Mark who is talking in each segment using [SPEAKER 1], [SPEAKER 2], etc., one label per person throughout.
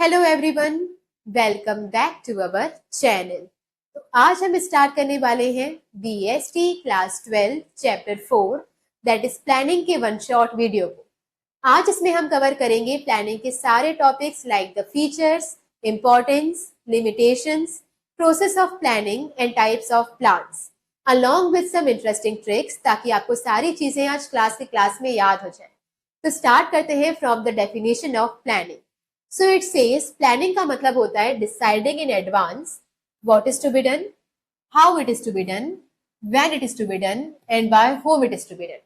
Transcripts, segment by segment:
[SPEAKER 1] Hello everyone, welcome back to our channel. तो आज हम स्टार्ट करने वाले हैं BST class 12 chapter 4 that is planning के वन शॉट वीडियो को। आज इसमें हम कवर करेंगे प्लानिंग के सारे topics like the features, importance, limitations, process of planning and types of plans along with some interesting tricks, ताकि आपको सारी चीजें आज क्लास में याद हो जाए। तो स्टार्ट करते हैं from the definition of planning. So it says planning का मतलब होता है deciding in advance what is to be done, how it is to be done, when it is to be done and by whom it is to be done।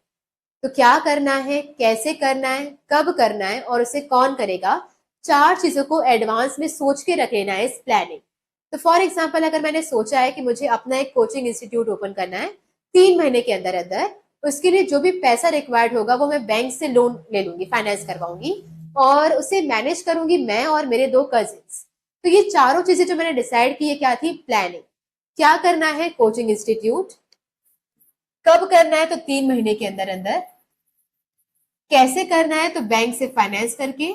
[SPEAKER 1] तो क्या करना है, कैसे करना है, कब करना है और उसे कौन करेगा, चार चीजों को एडवांस में सोच के रख लेना है इस प्लानिंग। तो फॉर एग्जाम्पल, अगर मैंने सोचा है कि मुझे अपना एक कोचिंग इंस्टीट्यूट ओपन करना है 3 महीने के अंदर अंदर, उसके लिए जो भी पैसा रिक्वायर्ड होगा वो मैं बैंक से लोन ले लूंगी, फाइनेंस करवाऊंगी और उसे मैनेज करूंगी मैं और मेरे 2 कजिन्स। तो ये चारों चीजें जो मैंने डिसाइड की है क्या थी, प्लानिंग। क्या करना है, कोचिंग इंस्टीट्यूट। कब करना है, तो 3 महीने के अंदर अंदर। कैसे करना है, तो बैंक से फाइनेंस करके।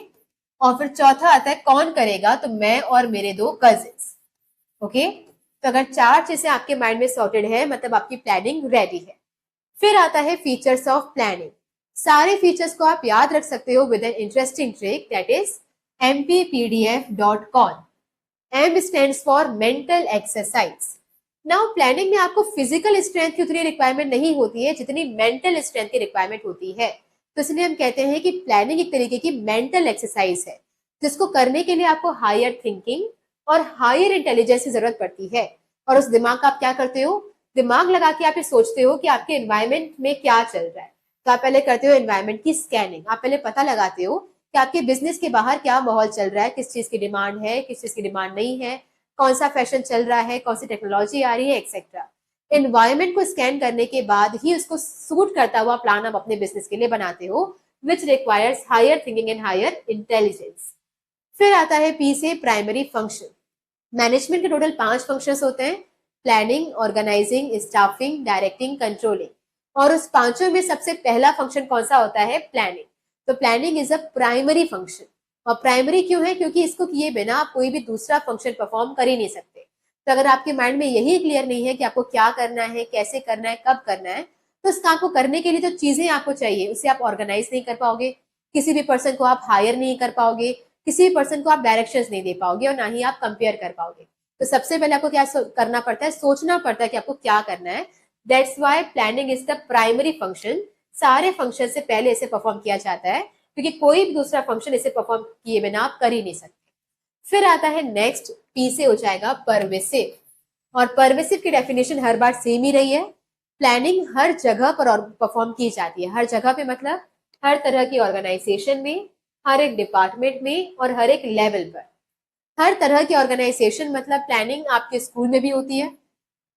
[SPEAKER 1] और फिर चौथा आता है कौन करेगा, तो मैं और मेरे 2 कजिन्स। ओके, तो अगर चार चीजें आपके माइंड में सॉर्टेड है मतलब आपकी प्लानिंग रेडी है। फिर आता है फीचर्स ऑफ प्लानिंग। सारे फीचर्स को आप याद रख सकते हो with an interesting trick that is mpdf.con। M stands for mental exercise. Now planning में आपको फिजिकल स्ट्रेंथ की उतनी रिक्वायरमेंट नहीं होती है जितनी मेंटल स्ट्रेंथ की रिक्वायरमेंट होती है। तो इसलिए हम कहते हैं कि प्लानिंग एक तरीके की मेंटल एक्सरसाइज है, जिसको करने के लिए आपको हायर थिंकिंग और हायर इंटेलिजेंस की जरूरत पड़ती है। और उस दिमाग का आप क्या करते हो, दिमाग लगा के आप ये सोचते हो कि आपके एनवायरमेंट में क्या चल रहा है। तो आप पहले करते हो एनवायरमेंट की स्कैनिंग। आप पहले पता लगाते हो कि आपके बिजनेस के बाहर क्या माहौल चल रहा है, किस चीज की डिमांड है, किस चीज की डिमांड नहीं है, कौन सा फैशन चल रहा है, कौन सी टेक्नोलॉजी आ रही है, एक्सेट्रा। एनवायरमेंट को स्कैन करने के बाद ही उसको सूट करता हुआ प्लान आप अपने बिजनेस के लिए बनाते हो, which requires higher thinking and higher intelligence. फिर आता है पी से प्राइमरी फंक्शन। मैनेजमेंट के टोटल 5 फंक्शंस होते हैं, planning, organising, staffing, directing, controlling. और उस पांचों में सबसे पहला फंक्शन कौन सा होता है, प्लानिंग। तो planning is a primary function. और प्राइमरी क्यों है, क्योंकि इसको किए बिना आप कोई भी दूसरा फंक्शन परफॉर्म कर ही नहीं सकते। तो अगर आपके माइंड में यही क्लियर नहीं है कि आपको क्या करना है, कैसे करना है, कब करना है, तो इस काम को करने के लिए जो चीजें आपको चाहिए उसे आप ऑर्गेनाइज नहीं कर पाओगे, किसी भी पर्सन को आप हायर नहीं कर पाओगे, किसी भी पर्सन को आप डायरेक्शंस नहीं दे पाओगे और ना ही आप कंपेयर कर पाओगे। तो सबसे पहले आपको क्या करना पड़ता है, सोचना पड़ता है कि आपको क्या करना है। That's why planning is the primary function. सारे फंक्शन से पहले इसे परफॉर्म किया जाता है, क्योंकि कोई भी दूसरा फंक्शन इसे परफॉर्म किए बिना आप कर ही नहीं सकते। फिर आता है नेक्स्ट, पी से हो जाएगा परवेसिव। और परवेसिव की डेफिनेशन हर बार सेम ही रही है। प्लानिंग हर जगह पर परफॉर्म की जाती है। हर जगह पे मतलब हर तरह की ऑर्गेनाइजेशन में, हर एक डिपार्टमेंट में और हर एक लेवल पर। हर तरह की ऑर्गेनाइजेशन मतलब प्लानिंग आपके स्कूल में भी होती है,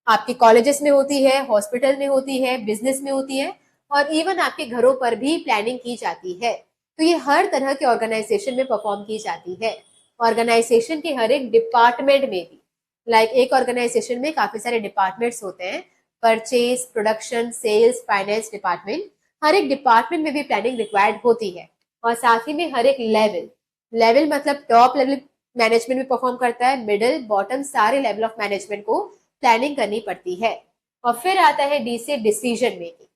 [SPEAKER 1] आपके कॉलेजेस में होती है, हॉस्पिटल में होती है, बिजनेस में होती है और इवन आपके घरों पर भी प्लानिंग की जाती है। तो ये हर तरह के ऑर्गेनाइजेशन में परफॉर्म की जाती है। ऑर्गेनाइजेशन के हर एक डिपार्टमेंट में भी, लाइक एक ऑर्गेनाइजेशन में काफी सारे डिपार्टमेंट्स होते हैं, purchase, production, sales, finance department. हर एक डिपार्टमेंट में भी प्लानिंग रिक्वायर्ड होती है। और साथ ही में हर एक लेवल, लेवल मतलब टॉप लेवल मैनेजमेंट में परफॉर्म करता है, मिडिल, बॉटम, सारे लेवल ऑफ मैनेजमेंट को प्लानिंग करनी पड़ती है। और फिर आता है डी से डिसीजन मेकिंग।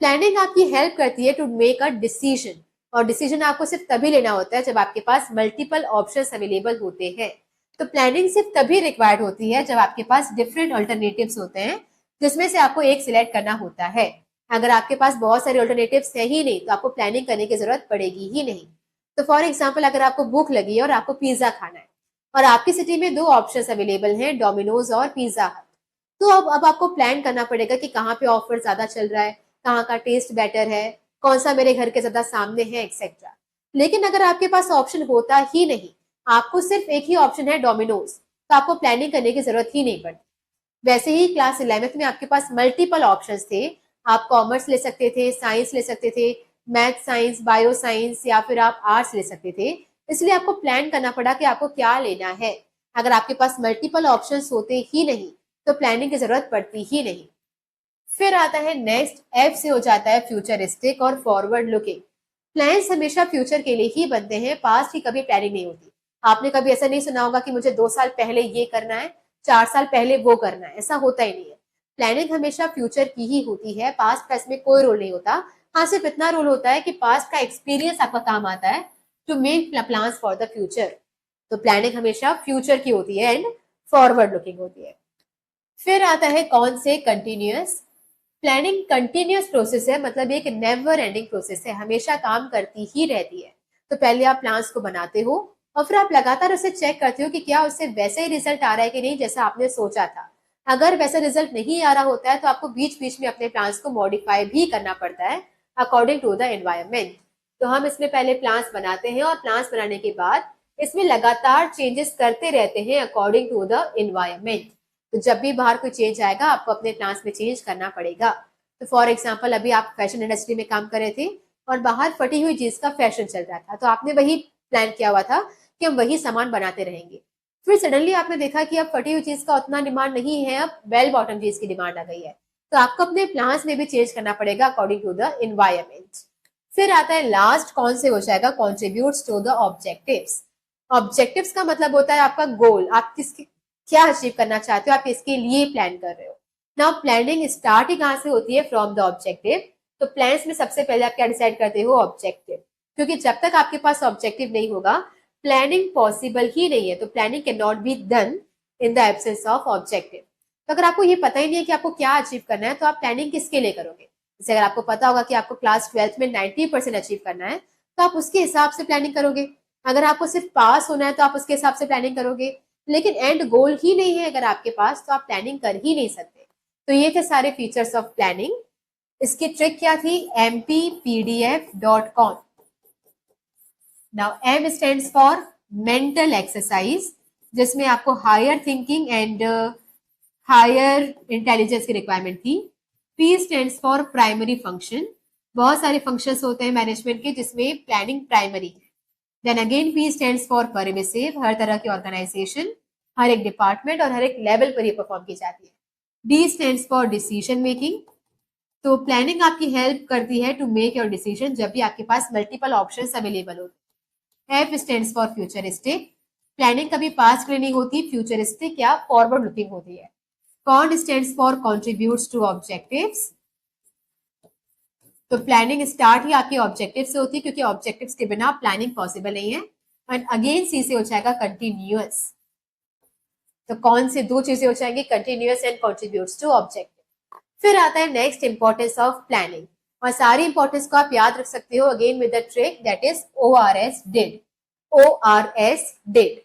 [SPEAKER 1] प्लानिंग आपकी हेल्प करती है टू मेक अ डिसीजन। और डिसीजन आपको सिर्फ तभी लेना होता है जब आपके पास मल्टीपल ऑप्शंस अवेलेबल होते हैं। तो प्लानिंग सिर्फ तभी रिक्वायर्ड होती है जब आपके पास डिफरेंट अल्टरनेटिव्स होते हैं, जिसमें से आपको एक सिलेक्ट करना होता है। अगर आपके पास बहुत सारे अल्टरनेटिव्स है ही नहीं, तो आपको प्लानिंग करने की जरूरत पड़ेगी ही नहीं। तो फॉर एग्जाम्पल, अगर आपको भूख लगी है और आपको पिज्जा खाना है और आपकी सिटी में 2 ऑप्शंस अवेलेबल हैं, डोमिनोज और पिज्जा हट। तो अब आपको प्लान करना पड़ेगा कि कहाँ पे ऑफर ज्यादा चल रहा है, कहाँ का टेस्ट बेटर है, कौन सा मेरे घर के ज्यादा सामने है, एक्सेट्रा। लेकिन अगर आपके पास ऑप्शन होता ही नहीं, आपको सिर्फ एक ही ऑप्शन है डोमिनोज, तो आपको प्लानिंग करने की जरूरत ही नहीं पड़ती। वैसे ही क्लास 11th में आपके पास मल्टीपल ऑप्शंस थे। आप कॉमर्स ले सकते थे, साइंस ले सकते थे, मैथ साइंस, बायो साइंस या फिर आप आर्ट्स ले सकते थे। इसलिए आपको प्लान करना पड़ा कि आपको क्या लेना है। अगर आपके पास मल्टीपल ऑप्शंस होते ही नहीं, तो प्लानिंग की जरूरत पड़ती ही नहीं। फिर आता है नेक्स्ट, एफ से हो जाता है फ्यूचरिस्टिक और फॉरवर्ड लुकिंग। प्लान्स हमेशा फ्यूचर के लिए ही बनते हैं, पास्ट की कभी प्लानिंग नहीं होती। आपने कभी ऐसा नहीं सुना होगा कि मुझे 2 साल पहले ये करना है, 4 साल पहले वो करना है, ऐसा होता ही नहीं है। प्लानिंग हमेशा फ्यूचर की ही होती है, पास्ट का इसमें कोई रोल नहीं होता। हाँ, सिर्फ इतना रोल होता है कि पास्ट का एक्सपीरियंस आपका काम आता है to make plans for the future. तो प्लानिंग हमेशा फ्यूचर की होती है एंड फॉरवर्ड लुकिंग होती है। फिर आता है कौन से कंटिन्यूअस। प्लानिंग कंटिन्यूअस प्रोसेस है, मतलब एक नेवर एंडिंग प्रोसेस है, हमेशा काम करती ही रहती है। तो पहले आप प्लान्स को बनाते हो और फिर आप लगातार उसे चेक करते हो कि क्या उससे वैसे ही रिजल्ट आ रहा है कि नहीं जैसा आपने सोचा था। अगर वैसा रिजल्ट नहीं आ रहा होता है तो आपको बीच बीच में अपने प्लान्स को मॉडिफाई भी करना पड़ता है अकॉर्डिंग टू द एनवायरमेंट। तो हम इसमें पहले प्लान्स बनाते हैं और प्लान्स बनाने के बाद इसमें लगातार चेंजेस करते रहते हैं अकॉर्डिंग टू द एनवायरमेंट। तो जब भी बाहर कोई चेंज आएगा आपको अपने प्लान्स में चेंज करना पड़ेगा। तो फॉर एग्जाम्पल अभी आप फैशन इंडस्ट्री में काम कर रहे थे और बाहर फटी हुई जीन्स का फैशन चल रहा था, तो आपने वही प्लान किया हुआ था कि हम वही सामान बनाते रहेंगे। फिर सडनली आपने देखा कि अब फटी हुई जीन्स का उतना डिमांड नहीं है, अब बेल बॉटम जीन्स की डिमांड आ गई है। तो आपको अपने प्लान्स में भी चेंज करना पड़ेगा अकॉर्डिंग टू द एनवायरमेंट। फिर आता है लास्ट कौन से हो जाएगा, contributes to the objectives. Objectives का मतलब होता है आपका गोल, आप किसकी क्या अचीव करना चाहते हो, आप इसके लिए प्लान कर रहे हो। नाउ प्लानिंग स्टार्ट ही कहां से होती है, फ्रॉम द ऑब्जेक्टिव। तो प्लान्स में सबसे पहले आप क्या डिसाइड करते हो, ऑब्जेक्टिव, क्योंकि जब तक आपके पास ऑब्जेक्टिव नहीं होगा प्लानिंग पॉसिबल ही नहीं है। तो planning can not be done in the absence of objective. तो अगर आपको ये पता ही नहीं है कि आपको क्या अचीव करना है तो आप प्लानिंग किसके लिए करोगे। जैसे अगर आपको पता होगा कि आपको क्लास 12th में 90% अचीव करना है तो आप उसके हिसाब से प्लानिंग करोगे। अगर आपको सिर्फ पास होना है तो आप उसके हिसाब से प्लानिंग करोगे। लेकिन एंड गोल ही नहीं है अगर आपके पास, तो आप प्लानिंग कर ही नहीं सकते। तो ये थे सारे फीचर्स ऑफ प्लानिंग। इसकी ट्रिक क्या थी, mpdf.com। Now M stands for mental exercise, जिसमें आपको higher thinking and higher intelligence की रिक्वायरमेंट थी। P stands for primary function, बहुत सारे फंक्शंस होते हैं मैनेजमेंट के जिसमें प्लानिंग प्राइमरी है। Then again P stands for permissive, हर तरह की ऑर्गेनाइजेशन, हर एक डिपार्टमेंट और हर एक लेवल पर ये परफॉर्म की जाती है। D stands for decision making, तो प्लानिंग आपकी हेल्प करती है टू मेक योर डिसीजन जब भी आपके पास मल्टीपल ऑप्शंस अवेलेबल होते हैं। F stands for futuristic, planning कभी पास्ट के लिए नहीं होती, फ्यूचरिस्टिक या फॉरवर्ड लुकिंग होती है। Con stands for contributes to objectives, तो प्लानिंग स्टार्ट ही आपके ऑब्जेक्टिव से होती है क्योंकि ऑब्जेक्टिव्स के बिना प्लानिंग पॉसिबल नहीं है। एंड अगेन सी से हो जाएगा कंटिन्यूअस, तो कौन से दो चीजें हो जाएंगी, continuous and contributes to objective. फिर आता है नेक्स्ट इंपॉर्टेंस ऑफ प्लानिंग, और सारी इंपॉर्टेंस को आप याद रख सकते हो again with the trick that is ORS did. ORS did,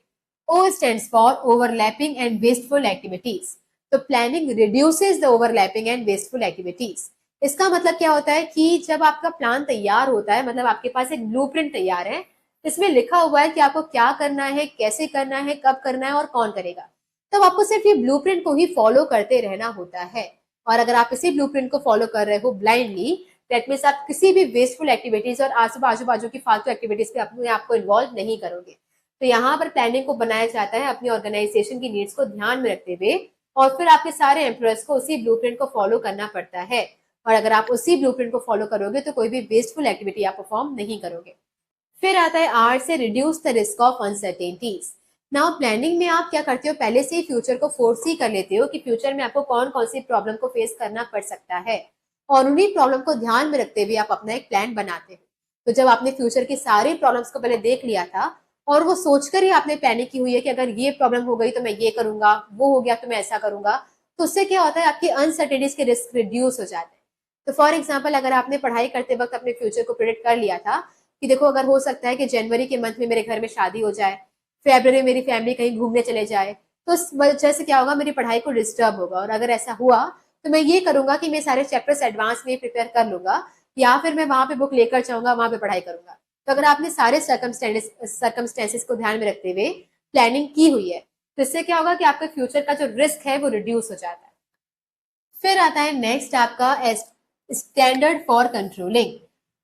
[SPEAKER 1] O stands for overlapping and wasteful activities, तो planning reduces the overlapping and wasteful activities. इसका मतलब क्या होता है कि जब आपका प्लान तैयार होता है, मतलब आपके पास एक ब्लूप्रिंट तैयार है, इसमें लिखा हुआ है कि आपको क्या करना है, कैसे करना है, कब करना है और कौन करेगा, तब आपको सिर्फ ये ब्लूप्रिंट को ही फॉलो करते रहना होता है। और अगर आप इसी ब्लूप्रिंट को फॉलो कर रहे हो ब्लाइंडली, दैट मीन्स आप किसी भी वेस्टफुल एक्टिविटीज और आजू बाजू की फालतू एक्टिविटीज पे अपने आप को इन्वॉल्व नहीं करोगे। तो यहाँ पर प्लानिंग को बनाया जाता है अपनी ऑर्गेनाइजेशन की नीड्स को ध्यान में रखते हुए, और फिर आपके सारे एम्प्लॉयज को उसी ब्लूप्रिंट को फॉलो करना पड़ता है। और अगर आप उसी ब्लूप्रिंट को फॉलो करोगे तो कोई भी वेस्टफुल एक्टिविटी आप परफॉर्म नहीं करोगे। फिर आता है आर से reduce the risk of uncertainties. Now planning में आप क्या करते हो, पहले से ही फ्यूचर को फोर्सी कर लेते हो कि फ्यूचर में आपको कौन कौन सी प्रॉब्लम को फेस करना पड़ सकता है, और उन्हीं प्रॉब्लम को ध्यान में रखते हुए आप अपना एक प्लान बनाते हो। तो जब आपने फ्यूचर की सारी प्रॉब्लम्स को पहले देख लिया था और वो सोचकर ही आपने प्लानिंग की हुई है कि अगर ये प्रॉब्लम हो गई तो मैं ये करूंगा, वो हो गया तो मैं ऐसा करूंगा, तो उससे क्या होता है, आपकी अनसर्टेनिटीज के रिस्क रिड्यूस हो जाते हैं। तो फॉर एग्जाम्पल अगर आपने पढ़ाई करते वक्त अपने फ्यूचर को प्रिडिक्ट कर लिया था कि देखो अगर हो सकता है कि जनवरी के मंथ में मेरे घर में शादी हो जाए, फरवरी में मेरी फैमिली कहीं घूमने चले जाए, तो उस वजह से क्या होगा, मेरी पढ़ाई को डिस्टर्ब होगा, और अगर ऐसा हुआ तो मैं ये करूंगा कि मैं सारे चैप्टर्स एडवांस में प्रिपेयर कर लूंगा, या फिर मैं वहां पे बुक लेकर जाऊंगा, वहां पे पढ़ाई करूंगा। तो अगर आपने सारे सर्कमस्टेंसेस को ध्यान में रखते हुए प्लानिंग की हुई है तो इससे क्या होगा कि आपके फ्यूचर का जो रिस्क है वो रिड्यूस हो जाता है। फिर आता है नेक्स्ट आपका standard for controlling.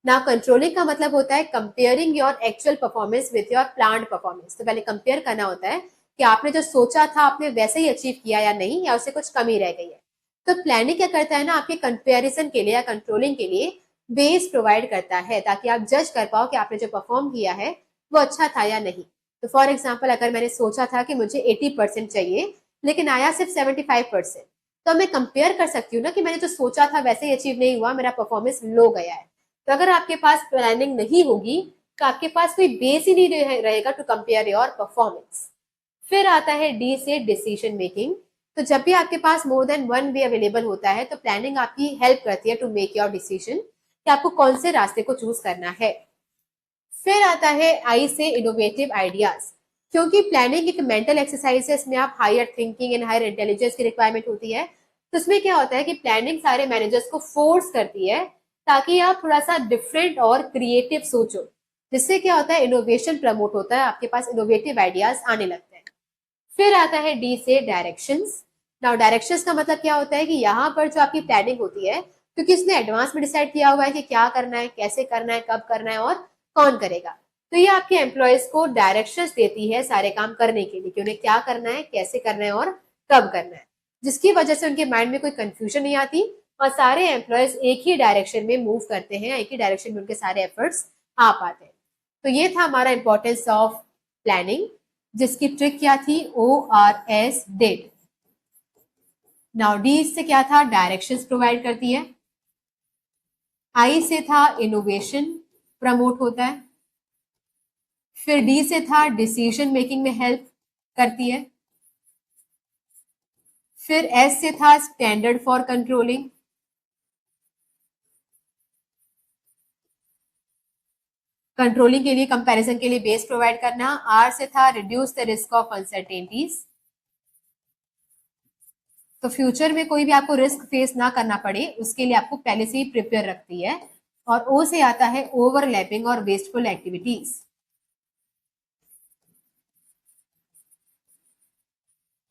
[SPEAKER 1] Now controlling का मतलब होता है comparing your actual performance with your planned performance. तो पहले कंपेयर करना होता है कि आपने जो सोचा था आपने वैसे ही अचीव किया या नहीं, या उससे कुछ कमी रह गई है। तो प्लानिंग क्या करता है ना, आपके कंपेरिजन के लिए या कंट्रोलिंग के लिए बेस प्रोवाइड करता है ताकि आप जज कर पाओ कि आपने जो परफॉर्म किया है वो अच्छा था या नहीं। तो फॉर एग्जाम्पल अगर मैंने सोचा था कि मुझे 80% चाहिए लेकिन आया सिर्फ 75%, तो मैं कंपेयर कर सकती हूँ ना कि मैंने जो सोचा था वैसे ही अचीव नहीं हुआ, मेरा परफॉर्मेंस लो गया है। तो अगर आपके पास प्लानिंग नहीं होगी तो आपके पास कोई बेस ही नहीं रहेगा टू कंपेयर योर परफॉर्मेंस। फिर आता है डी से डिसीजन मेकिंग। तो जब भी आपके पास more than one way available होता है तो प्लानिंग आपकी हेल्प करती है टू मेक योर डिसीजन कि आपको कौन से रास्ते को चूज करना है। फिर आता है आई से इनोवेटिव आइडियाज। क्योंकि प्लानिंग एक मेंटल एक्सरसाइज है, इसमें आप higher thinking and higher intelligence की रिक्वायरमेंट होती है। तो इसमें क्या होता है कि प्लानिंग सारे मैनेजर्स को फोर्स करती है ताकि आप थोड़ा सा डिफरेंट और क्रिएटिव सोचो, जिससे क्या होता है इनोवेशन प्रमोट होता है, आपके पास इनोवेटिव आइडियाज आने लगते हैं। फिर आता है डी से डायरेक्शंस। नाउ डायरेक्शंस का मतलब क्या होता है कि यहाँ पर जो आपकी प्लानिंग होती है, क्योंकि इसने एडवांस में डिसाइड किया हुआ है कि क्या करना है, कैसे करना है, कब करना है और कौन करेगा, तो ये आपके एम्प्लॉयज को डायरेक्शंस देती है सारे काम करने के लिए कि उन्हें क्या करना है, कैसे करना है और कब करना है, जिसकी वजह से उनके माइंड में कोई कंफ्यूजन नहीं आती और सारे एम्प्लॉयज एक ही डायरेक्शन में मूव करते हैं, एक ही डायरेक्शन में उनके सारे एफर्ट्स आ पाते हैं। तो ये था हमारा इंपॉर्टेंस ऑफ प्लानिंग, जिसकी ट्रिक क्या थी, ORS डिड। नाउ डी से क्या था, डायरेक्शंस प्रोवाइड करती है। आई से था इनोवेशन प्रमोट होता है। फिर डी से था डिसीजन मेकिंग में हेल्प करती है। फिर एस से था स्टैंडर्ड फॉर कंट्रोलिंग। कंट्रोलिंग के लिए, कंपैरिजन के लिए बेस प्रोवाइड करना। आर से था reduce the risk of uncertainties, तो फ्यूचर में कोई भी आपको रिस्क फेस ना करना पड़े उसके लिए आपको पहले से ही प्रिपेयर रखती है। और ओ से आता है ओवरलैपिंग और वेस्टफुल एक्टिविटीज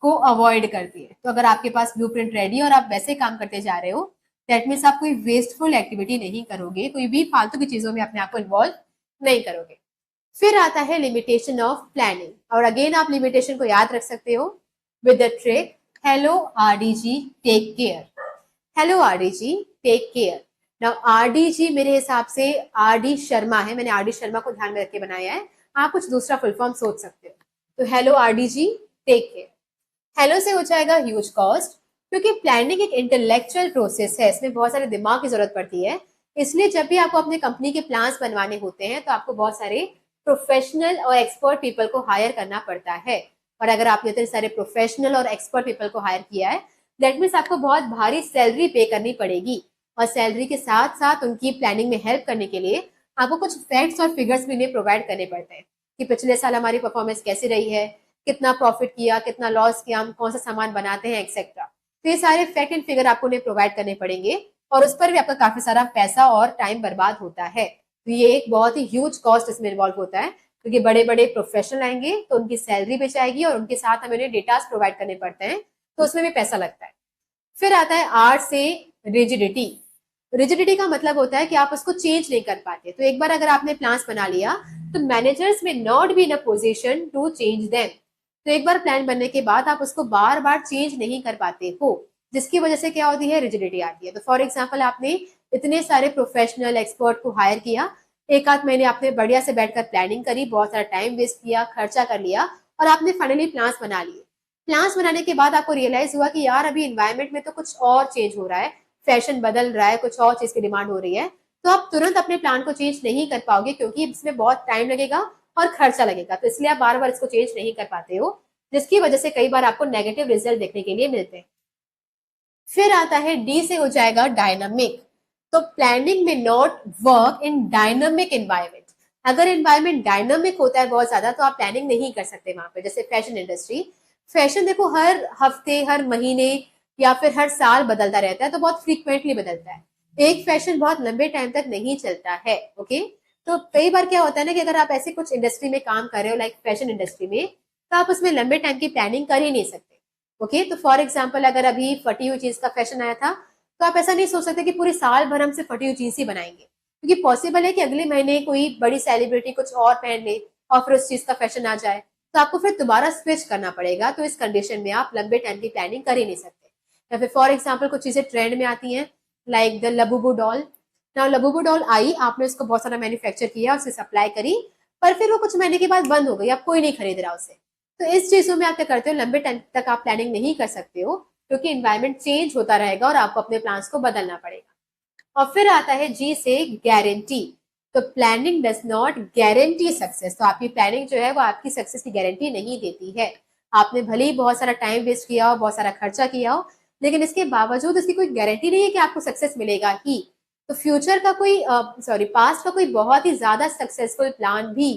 [SPEAKER 1] को अवॉइड करती है। तो अगर आपके पास ब्लूप्रिंट रेडी है और आप वैसे काम करते जा रहे हो, दैट मीन्स आप कोई वेस्टफुल एक्टिविटी नहीं करोगे, कोई भी फालतू की चीजों में अपने आप को इन्वॉल्व नहीं करोगे। फिर आता है लिमिटेशन ऑफ प्लानिंग, और अगेन आप लिमिटेशन को याद रख सकते हो with the trick hello RDG take care. Hello RDG take care. Now RDG मेरे हिसाब से आरडी शर्मा है, मैंने आरडी शर्मा को ध्यान में रख के बनाया है, आप कुछ दूसरा फुल फॉर्म सोच सकते हो। तो hello RDG take care. Hello से हो जाएगा ह्यूज कॉस्ट, क्योंकि प्लानिंग एक इंटेलेक्चुअल प्रोसेस है, इसमें बहुत सारे दिमाग की जरूरत पड़ती है। इसलिए जब भी आपको अपने कंपनी के प्लान्स बनवाने होते हैं तो आपको बहुत सारे प्रोफेशनल और एक्सपर्ट पीपल को हायर करना पड़ता है। और अगर आपने इतने सारे प्रोफेशनल और एक्सपर्ट पीपल को हायर किया है, दैट मीन्स आपको बहुत भारी सैलरी पे करनी पड़ेगी। और सैलरी के साथ साथ उनकी प्लानिंग में हेल्प करने के लिए आपको कुछ फैक्ट्स और फिगर्स भी उन्हें प्रोवाइड करने पड़ते हैं कि पिछले साल हमारी परफॉर्मेंस कैसी रही है, कितना प्रॉफिट किया, कितना लॉस किया, हम कौन सा सामान बनाते हैं, एक्सेट्रा। तो ये सारे फैक्ट एंड फिगर आपको उन्हें प्रोवाइड करने पड़ेंगे और उस पर भी आपका काफी सारा पैसा और टाइम बर्बाद होता है। तो ये एक बहुत ही ह्यूज कॉस्ट इसमें इन्वॉल्व होता है, क्योंकि बड़े बड़े प्रोफेशनल आएंगे तो उनकी सैलरी भी जाएगी और उनके साथ हमें उन्हें डेटा प्रोवाइड करने पड़ते हैं, तो उसमें भी पैसा लगता है। फिर आता है आर से रिजिडिटी। रिजिडिटी का मतलब होता है कि आप उसको चेंज नहीं कर पाते। तो एक बार अगर आपने प्लान्स बना लिया तो managers may not be in a position to change them. तो एक बार प्लान बनने के बाद आप उसको बार बार चेंज नहीं कर पाते हो, जिसकी वजह से क्या होती है, रिजिडिटी आती है। तो फॉर एग्जाम्पल आपने इतने सारे प्रोफेशनल एक्सपर्ट को हायर किया, एक आध महीने आपने बढ़िया से बैठकर प्लानिंग करी, बहुत सारा टाइम वेस्ट किया, खर्चा कर लिया और आपने फाइनली प्लान्स बना लिए। प्लान्स बनाने के बाद आपको रियलाइज हुआ कि यार अभी इन्वायरमेंट में तो कुछ और चेंज हो रहा है, फैशन बदल रहा है, कुछ और चीज की डिमांड हो रही है, तो आप तुरंत अपने प्लान को चेंज नहीं कर पाओगे क्योंकि इसमें बहुत टाइम लगेगा और खर्चा लगेगा। तो इसलिए आप बार बार इसको चेंज नहीं कर पाते हो, जिसकी वजह से कई बार आपको नेगेटिव रिजल्ट देखने के लिए मिलते हैं। फिर आता है डी से हो जाएगा डायनामिक। तो प्लानिंग में not work in dynamic environment. अगर एनवायरमेंट डायनामिक होता है बहुत ज्यादा तो आप प्लानिंग नहीं कर सकते वहां पे। जैसे फैशन इंडस्ट्री, फैशन देखो हर हफ्ते, हर महीने या फिर हर साल बदलता रहता है, तो बहुत फ्रीक्वेंटली बदलता है। एक फैशन बहुत लंबे टाइम तक नहीं चलता है। ओके, तो कई बार क्या होता है ना कि अगर आप ऐसे कुछ इंडस्ट्री में काम कर रहे हो लाइक फैशन इंडस्ट्री में, तो आप उसमें लंबे टाइम की प्लानिंग कर ही नहीं सकते। ओके, तो फॉर एग्जाम्पल अगर अभी फटी हुई चीज का फैशन आया था, तो आप ऐसा नहीं सोच सकते कि पूरे साल भर हम सिर्फ फटी हुई चीज ही बनाएंगे, क्योंकि पॉसिबल है कि अगले महीने कोई बड़ी सेलिब्रिटी कुछ और पहन ले और फिर उस चीज का फैशन आ जाए, तो आपको फिर दोबारा स्विच करना पड़ेगा। तो इस कंडीशन में आप लंबे टाइम की प्लानिंग कर ही नहीं सकते। या फिर फॉर एग्जाम्पल कुछ चीजें ट्रेंड में आती हैं like the Labubu doll. Now Labubu doll आई, आपने उसको बहुत सारा मैन्युफैक्चर किया, उसे सप्लाई करी, पर फिर वो कुछ महीने के बाद बंद हो गई, अब कोई नहीं खरीद रहा उसे। तो इस चीजों में आप क्या करते हो, लंबे टाइम तक आप प्लानिंग नहीं कर सकते हो, क्योंकि इन्वायरमेंट चेंज होता रहेगा और आपको अपने प्लान्स को बदलना पड़ेगा। और फिर आता है जी से गारंटी। तो planning does not guarantee success. तो आपकी प्लानिंग जो है वो आपकी सक्सेस की गारंटी नहीं देती है। आपने भले ही बहुत सारा टाइम वेस्ट किया हो, बहुत सारा खर्चा किया हो, लेकिन इसके बावजूद इसकी कोई गारंटी नहीं है कि आपको सक्सेस मिलेगा ही। तो फ्यूचर का कोई पास्ट का कोई बहुत ही ज्यादा सक्सेसफुल प्लान भी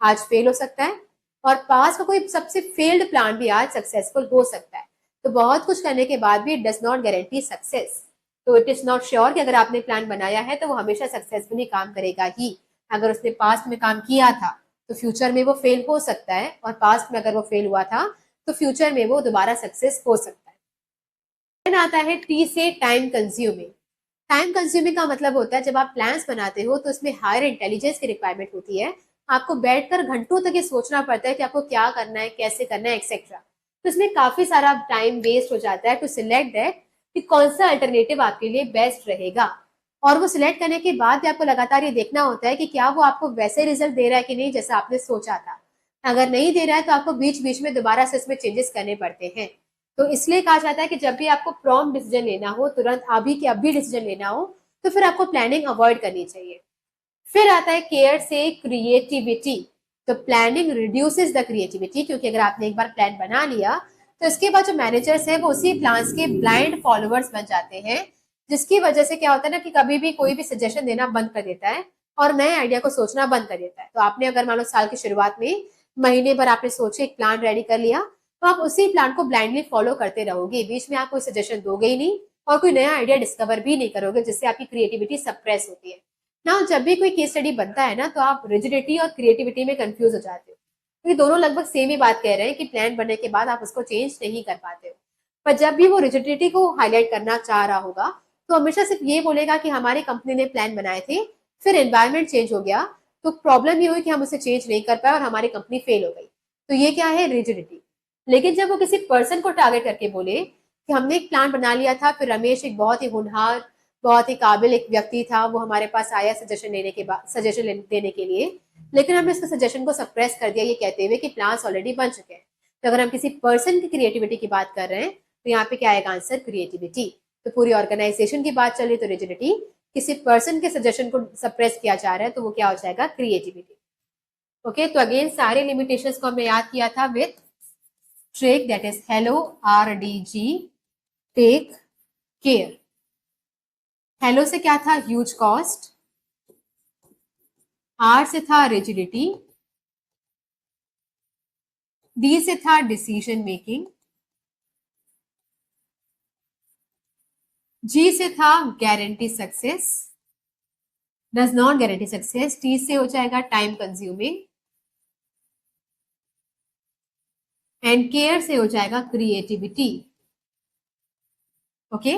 [SPEAKER 1] आज फेल हो सकता है, और पास्ट का कोई सबसे फेल्ड प्लान भी आज सक्सेसफुल हो सकता है। तो बहुत कुछ करने के बाद भी it does not guarantee success. तो इट इज नॉट श्योर कि अगर आपने प्लान बनाया है तो वो हमेशा सक्सेसफुली काम करेगा ही। अगर उसने पास्ट में काम किया था तो फ्यूचर में वो फेल हो सकता है, और पास्ट में अगर वो फेल हुआ था तो फ्यूचर में वो दोबारा सक्सेस हो सकता है। देन आता है टी से टाइम कंज्यूमिंग। टाइम कंज्यूमिंग का मतलब होता है जब आप प्लान्स बनाते हो तो उसमें हायर इंटेलिजेंस की रिक्वायरमेंट होती है। आपको बैठकर घंटों तक ये सोचना पड़ता है कि आपको क्या करना है, कैसे करना है, एक्सेट्रा। तो इसमें काफी सारा टाइम वेस्ट हो जाता है टू सिलेक्ट दैट कि कौन सा अल्टरनेटिव आपके लिए बेस्ट रहेगा। और वो सिलेक्ट करने के बाद भी आपको लगातार ये देखना होता है कि क्या वो आपको वैसे रिजल्ट दे रहा है कि नहीं जैसा आपने सोचा था। अगर नहीं दे रहा है तो आपको बीच बीच में दोबारा से इसमें चेंजेस करने पड़ते हैं। तो इसलिए कहा जाता है कि जब भी आपको प्रॉम्प्ट डिसीजन लेना हो, तुरंत अभी के अभी डिसीजन लेना हो, तो फिर आपको प्लानिंग अवॉइड करनी चाहिए। फिर आता है केयर से क्रिएटिविटी। तो प्लानिंग रिड्यूसेस द क्रिएटिविटी, क्योंकि अगर आपने एक बार प्लान बना लिया तो इसके बाद जो मैनेजर्स हैं वो उसी प्लान्स के ब्लाइंड फॉलोअर्स बन जाते हैं, जिसकी वजह से क्या होता है ना कि कभी भी कोई भी सजेशन देना बंद कर देता है और नए आइडिया को सोचना बंद कर देता है। तो आपने अगर मान लो साल की शुरुआत में महीने भर आपने सोचे, एक प्लान रेडी कर लिया, तो आप उसी प्लान को ब्लाइंडली फॉलो करते रहोगे, बीच में आप कोई सजेशन दोगे ही नहीं और कोई नया आइडिया डिस्कवर भी नहीं करोगे, जिससे आपकी क्रिएटिविटी सप्रेस होती है ना। जब भी कोई केस स्टडी बनता है ना तो आप रिजिडिटी और क्रिएटिविटी में कंफ्यूज हो जाते हो, क्योंकि दोनों लगभग सेम ही बात कह रहे हैं कि प्लान बनने के बाद आप उसको चेंज नहीं कर पाते हो। पर जब भी वो रिजिडिटी को हाईलाइट करना चाह रहा होगा तो हमेशा सिर्फ ये बोलेगा कि हमारी कंपनी ने प्लान बनाए थे, फिर एनवायरमेंट चेंज हो गया, तो प्रॉब्लम ये हुई कि हम उसे चेंज नहीं कर पाए और हमारी कंपनी फेल हो गई। तो ये क्या है, रिजिडिटी। लेकिन जब वो किसी पर्सन को टारगेट करके बोले कि हमने एक प्लान बना लिया था, फिर रमेश एक बहुत ही होनहार, बहुत ही काबिल एक व्यक्ति था, वो हमारे पास आया सजेशन लेने के बाद, सजेशन देने के लिए, लेकिन हमने उसके सजेशन को सप्रेस कर दिया ये कहते हुए कि प्लान्स ऑलरेडी बन चुके हैं। तो अगर हम किसी पर्सन की क्रिएटिविटी की बात कर रहे हैं तो यहाँ पे क्या आएगा आंसर, क्रिएटिविटी। तो पूरी ऑर्गेनाइजेशन की बात चले तो रिजिडिटी, किसी पर्सन के सजेशन को सप्रेस किया जा रहा है तो वो क्या हो जाएगा, क्रिएटिविटी। ओके, तो अगेन सारे लिमिटेशंस को हमने याद किया था with trick, that is hello RDG, take care. Hello से क्या था, ह्यूज कॉस्ट। R से था रिजिडिटी। D से था डिसीजन मेकिंग। G से था guarantee success, does not guarantee success. T से हो जाएगा टाइम कंज्यूमिंग, एंड केयर से हो जाएगा क्रिएटिविटी। ओके,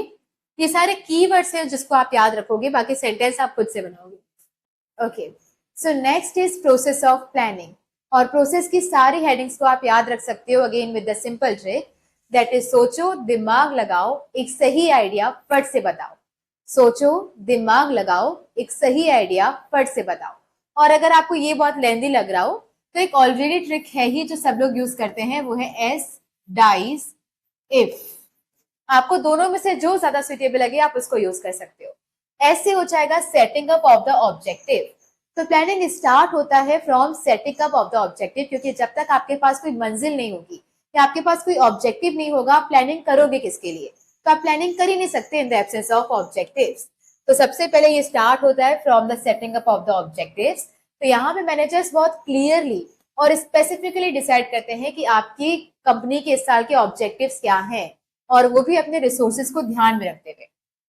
[SPEAKER 1] ये सारे कीवर्ड्स हैं जिसको आप याद रखोगे, बाकी सेंटेंस आप खुद से बनाओगे। Okay, so next is process of planning. और प्रोसेस की सारी हेडिंग्स को आप याद रख सकते हो again with the simple trick, that is सोचो, दिमाग लगाओ, एक सही आइडिया फट से बताओ। सोचो, दिमाग लगाओ, एक सही आइडिया फट से बताओ। और अगर आपको ये बहुत लेंदी लग रहा हो तो एक ऑलरेडी ट्रिक है ही जो सब लोग यूज करते हैं, वो है एस डाइज इफ। आपको दोनों में से जो ज्यादा सुटेबल लगे आप उसको यूज कर सकते हो। ऐसे हो जाएगा setting up of the objective. तो प्लानिंग स्टार्ट होता है from setting up of the objective, क्योंकि जब तक आपके पास कोई मंजिल नहीं होगी या आपके पास कोई ऑब्जेक्टिव नहीं होगा, आप प्लानिंग करोगे किसके लिए? तो आप प्लानिंग कर ही नहीं सकते in the absence of objectives. तो सबसे पहले ये स्टार्ट होता है from the setting up of the objectives. तो यहाँ पे मैनेजर्स बहुत क्लियरली और स्पेसिफिकली डिसाइड करते हैं कि आपकी कंपनी के इस साल के ऑब्जेक्टिव्स क्या हैं, और वो भी अपने रिसोर्सेज को ध्यान में रखते हुए।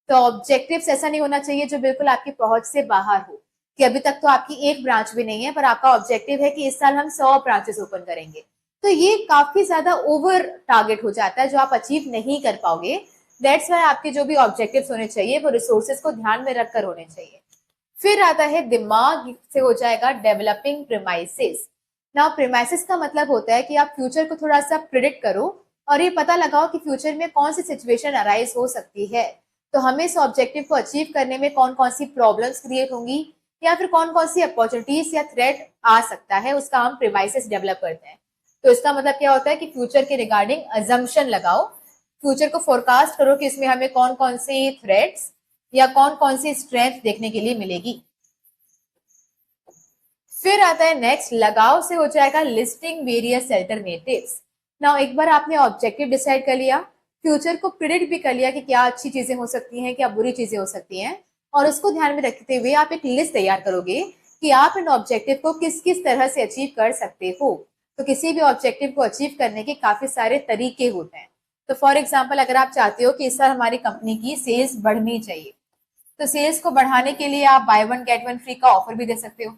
[SPEAKER 1] तो ऑब्जेक्टिव्स ऐसा नहीं होना चाहिए जो बिल्कुल आपकी पहुंच से बाहर हो, कि अभी तक तो आपकी एक ब्रांच भी नहीं है पर आपका ऑब्जेक्टिव है कि इस साल हम 100 ब्रांचेस ओपन करेंगे। तो ये काफी ज्यादा ओवर टारगेट हो जाता है जो आप अचीव नहीं कर पाओगे। दैट्स वाई आपके जो भी ऑब्जेक्टिव्स होने चाहिए वो रिसोर्सेज को ध्यान में रखकर होने चाहिए। फिर आता है दिमाग से हो जाएगा डेवलपिंग प्रेमाइसिस। नाउ प्रेमाइसिस का मतलब होता है कि आप फ्यूचर को थोड़ा सा प्रिडिक्ट करो और ये पता लगाओ कि फ्यूचर में कौन सी सिचुएशन अराइज हो सकती है। तो हमें इस ऑब्जेक्टिव को अचीव करने में कौन कौन सी प्रॉब्लम्स क्रिएट होंगी या फिर कौन कौन सी अपॉर्चुनिटीज या थ्रेट आ सकता है, उसका हम प्रिमाइसेस डेवलप करते हैं। तो इसका मतलब क्या होता है कि फ्यूचर के रिगार्डिंग अजम्पशन लगाओ, फ्यूचर को फोरकास्ट करो कि इसमें हमें कौन कौन सी थ्रेट्स या कौन कौन सी स्ट्रेंथ देखने के लिए मिलेगी। फिर आता है नेक्स्ट, लगाओ से हो जाएगा लिस्टिंग वेरियस अल्टरनेटिव्स। नाउ एक बार आपने ऑब्जेक्टिव डिसाइड कर लिया, फ्यूचर को प्रिडिक्ट भी कर लिया कि क्या अच्छी चीजें हो सकती हैं, क्या बुरी चीजें हो सकती हैं, और उसको ध्यान में रखते हुए आप एक लिस्ट तैयार करोगे कि आप इन ऑब्जेक्टिव को किस किस तरह से अचीव कर सकते हो। तो किसी भी ऑब्जेक्टिव को अचीव करने के काफी सारे तरीके होते हैं। तो फॉर एग्जाम्पल, अगर आप चाहते हो कि इस साल हमारी कंपनी की सेल्स बढ़नी चाहिए, तो सेल्स को बढ़ाने के लिए आप by one get one free का ऑफर भी दे सकते हो,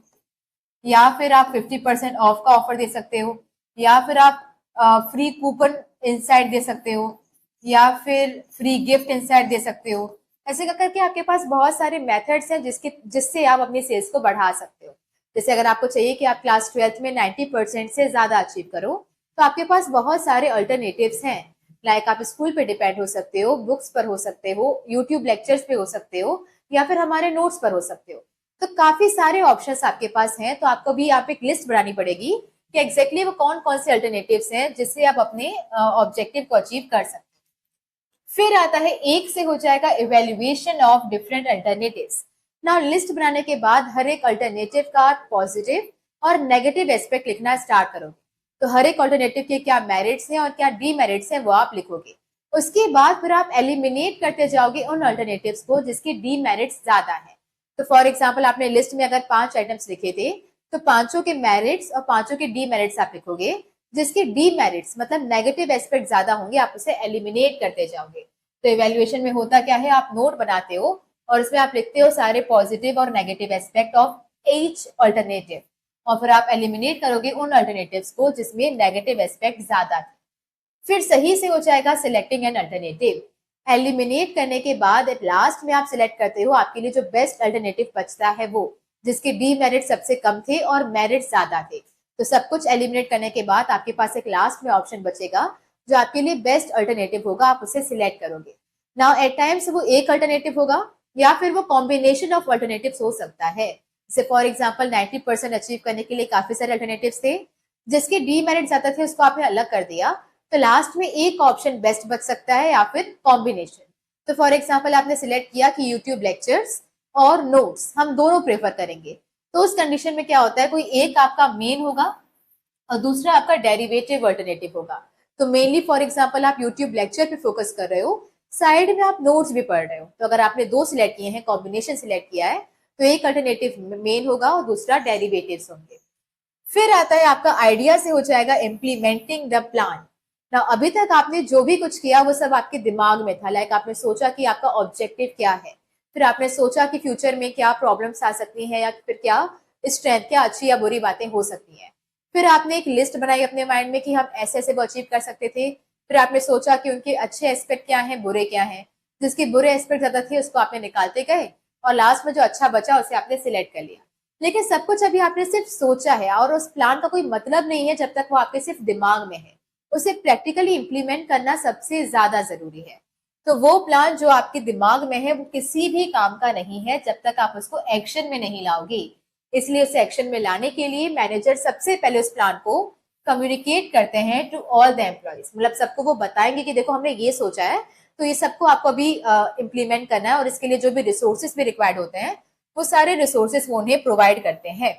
[SPEAKER 1] या फिर आप 50% ऑफ का ऑफर दे सकते हो, या फिर आप फ्री कूपन इनसाइड दे सकते हो, या फिर फ्री गिफ्ट इनसाइड दे सकते हो। ऐसे करके आपके पास बहुत सारे मेथड्स हैं जिससे आप अपनी सेल्स को बढ़ा सकते हो। जैसे अगर आपको चाहिए कि आप क्लास 12th में 90% से ज्यादा अचीव करो, तो आपके पास बहुत सारे अल्टरनेटिव्स हैं। लाइक आप स्कूल पे डिपेंड हो सकते हो, बुक्स पर हो सकते हो, यूट्यूब लेक्चर्स पे हो सकते हो, या फिर हमारे नोट्स पर हो सकते हो। तो काफी सारे ऑप्शंस आपके पास हैं। तो आपको भी आप एक लिस्ट बनानी पड़ेगी कि एग्जैक्टली वो कौन कौन से अल्टरनेटिव्स हैं जिससे आप अपने ऑब्जेक्टिव को अचीव कर सकते हैं। फिर आता है एक से हो जाएगा evaluation of different alternatives. Now list बनाने के बाद हर एक अल्टरनेटिव का पॉजिटिव और नेगेटिव एस्पेक्ट लिखना स्टार्ट करोगे। तो हर एक अल्टरनेटिव के क्या मेरिट्स हैं और क्या डीमेरिट्स हैं वो आप लिखोगे। उसके बाद फिर आप एलिमिनेट करते जाओगे उन अल्टरनेटिव्स को जिसके डीमेरिट्स ज्यादा है। तो फॉर एग्जाम्पल, आपने लिस्ट में अगर 5 आइटम्स लिखे थे, तो पांचों के मेरिट्स और पांचों के डीमेरिट्स आप लिखोगे। जिसके डीमेरिट्स मतलब नेगेटिव एस्पेक्ट ज्यादा होंगे, आप उसे एलिमिनेट करते जाओगे। तो इवेल्युएशन में होता क्या है, आप नोट बनाते हो और उसमें आप लिखते हो सारे पॉजिटिव और negative aspect of each alternative, और फिर आप एलिमिनेट करोगे उन अल्टरनेटिव्स को जिसमें नेगेटिव एस्पेक्ट ज्यादा थे। फिर सही से हो जाएगा सिलेक्टिंग एन अल्टरनेटिव। एलिमिनेट करने के बाद एट लास्ट में आप सिलेक्ट करते हो आपके लिए जो बेस्ट अल्टरनेटिव बचता है वो, जिसके डीमेरिट सबसे कम थे और मेरिट ज्यादा थे। तो सब कुछ एलिमिनेट करने के बाद आपके पास एक लास्ट में ऑप्शन बचेगा जो आपके लिए बेस्ट अल्टरनेटिव होगा, आप उसे सिलेक्ट करोगे। नाउ एट टाइम्स वो एक अल्टरनेटिव होगा या फिर वो कॉम्बिनेशन ऑफ अल्टरनेटिव्स हो सकता है। जैसे फॉर एग्जाम्पल 90% अचीव करने के लिए काफी सारे अल्टरनेटिव्स थे, जिसके डीमेरिट ज्यादा थे उसको आपने अलग कर दिया, तो लास्ट में एक ऑप्शन बेस्ट बच सकता है या फिर कॉम्बिनेशन। तो फॉर एग्जाम्पल आपने सिलेक्ट किया कि यूट्यूब लेक्चर्स और नोट्स हम दोनों प्रेफर करेंगे, तो उस कंडीशन में क्या होता है, कोई एक आपका मेन होगा और दूसरा आपका डेरिवेटिव अल्टरनेटिव होगा। तो मेनली फॉर एग्जाम्पल आप यूट्यूब लेक्चर पे फोकस कर रहे हो, साइड में आप नोट्स भी पढ़ रहे हो, तो अगर आपने दो सिलेक्ट किए हैं, कॉम्बिनेशन सिलेक्ट किया है, तो एक अल्टरनेटिव मेन होगा और दूसरा डेरिवेटिव्स होंगे। फिर आता है आपका आइडिया से हो जाएगा इम्प्लीमेंटिंग द प्लान। ना अभी तक आपने जो भी कुछ किया वो सब आपके दिमाग में था, लाइक आपने सोचा कि आपका ऑब्जेक्टिव क्या है, फिर आपने सोचा कि फ्यूचर में क्या प्रॉब्लम्स आ सकती हैं या फिर क्या स्ट्रेंथ, क्या अच्छी या बुरी बातें हो सकती हैं। फिर आपने एक लिस्ट बनाई अपने माइंड में कि हम ऐसे ऐसे वो अचीव कर सकते थे। फिर आपने सोचा कि उनके अच्छे एस्पेक्ट क्या हैं, बुरे क्या हैं, जिसके बुरे एस्पेक्ट ज्यादा थे उसको आपने निकालते गए और लास्ट में जो अच्छा बचा उसे आपने सिलेक्ट कर लिया। लेकिन सब कुछ अभी आपने सिर्फ सोचा है और उस प्लान का कोई मतलब नहीं है जब तक वो आपके सिर्फ दिमाग में है। उसे प्रैक्टिकली इंप्लीमेंट करना सबसे ज्यादा जरूरी है। तो वो प्लान जो आपके दिमाग में है वो किसी भी काम का नहीं है जब तक आप उसको एक्शन में नहीं लाओगे। इसलिए उसे एक्शन में लाने के लिए मैनेजर सबसे पहले उस प्लान को कम्युनिकेट करते हैं टू ऑल द एम्प्लॉइज, मतलब सबको वो बताएंगे कि देखो हमने ये सोचा है, तो ये सबको आपको अभी इम्प्लीमेंट करना है और इसके लिए जो भी रिसोर्सेज भी रिक्वायर्ड होते हैं वो सारे रिसोर्सेज वो उन्हें प्रोवाइड करते हैं।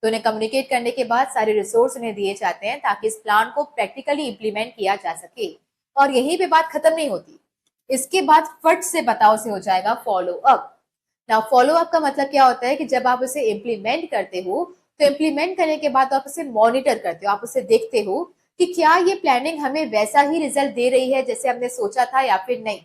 [SPEAKER 1] तो उन्हें कम्युनिकेट करने के बाद सारे रिसोर्स उन्हें दिए जाते हैं ताकि इस प्लान को प्रैक्टिकली इंप्लीमेंट किया जा सके। और यहीं पे बात खत्म नहीं होती, इसके बाद फट से बताओ से हो जाएगा follow up. Now follow up का मतलब क्या होता है कि जब आप उसे इम्प्लीमेंट करते हो तो इम्प्लीमेंट करने के बाद आप उसे मॉनिटर करते हो, आप उसे देखते हो कि क्या ये प्लानिंग हमें वैसा ही रिजल्ट दे रही है जैसे हमने सोचा था या फिर नहीं।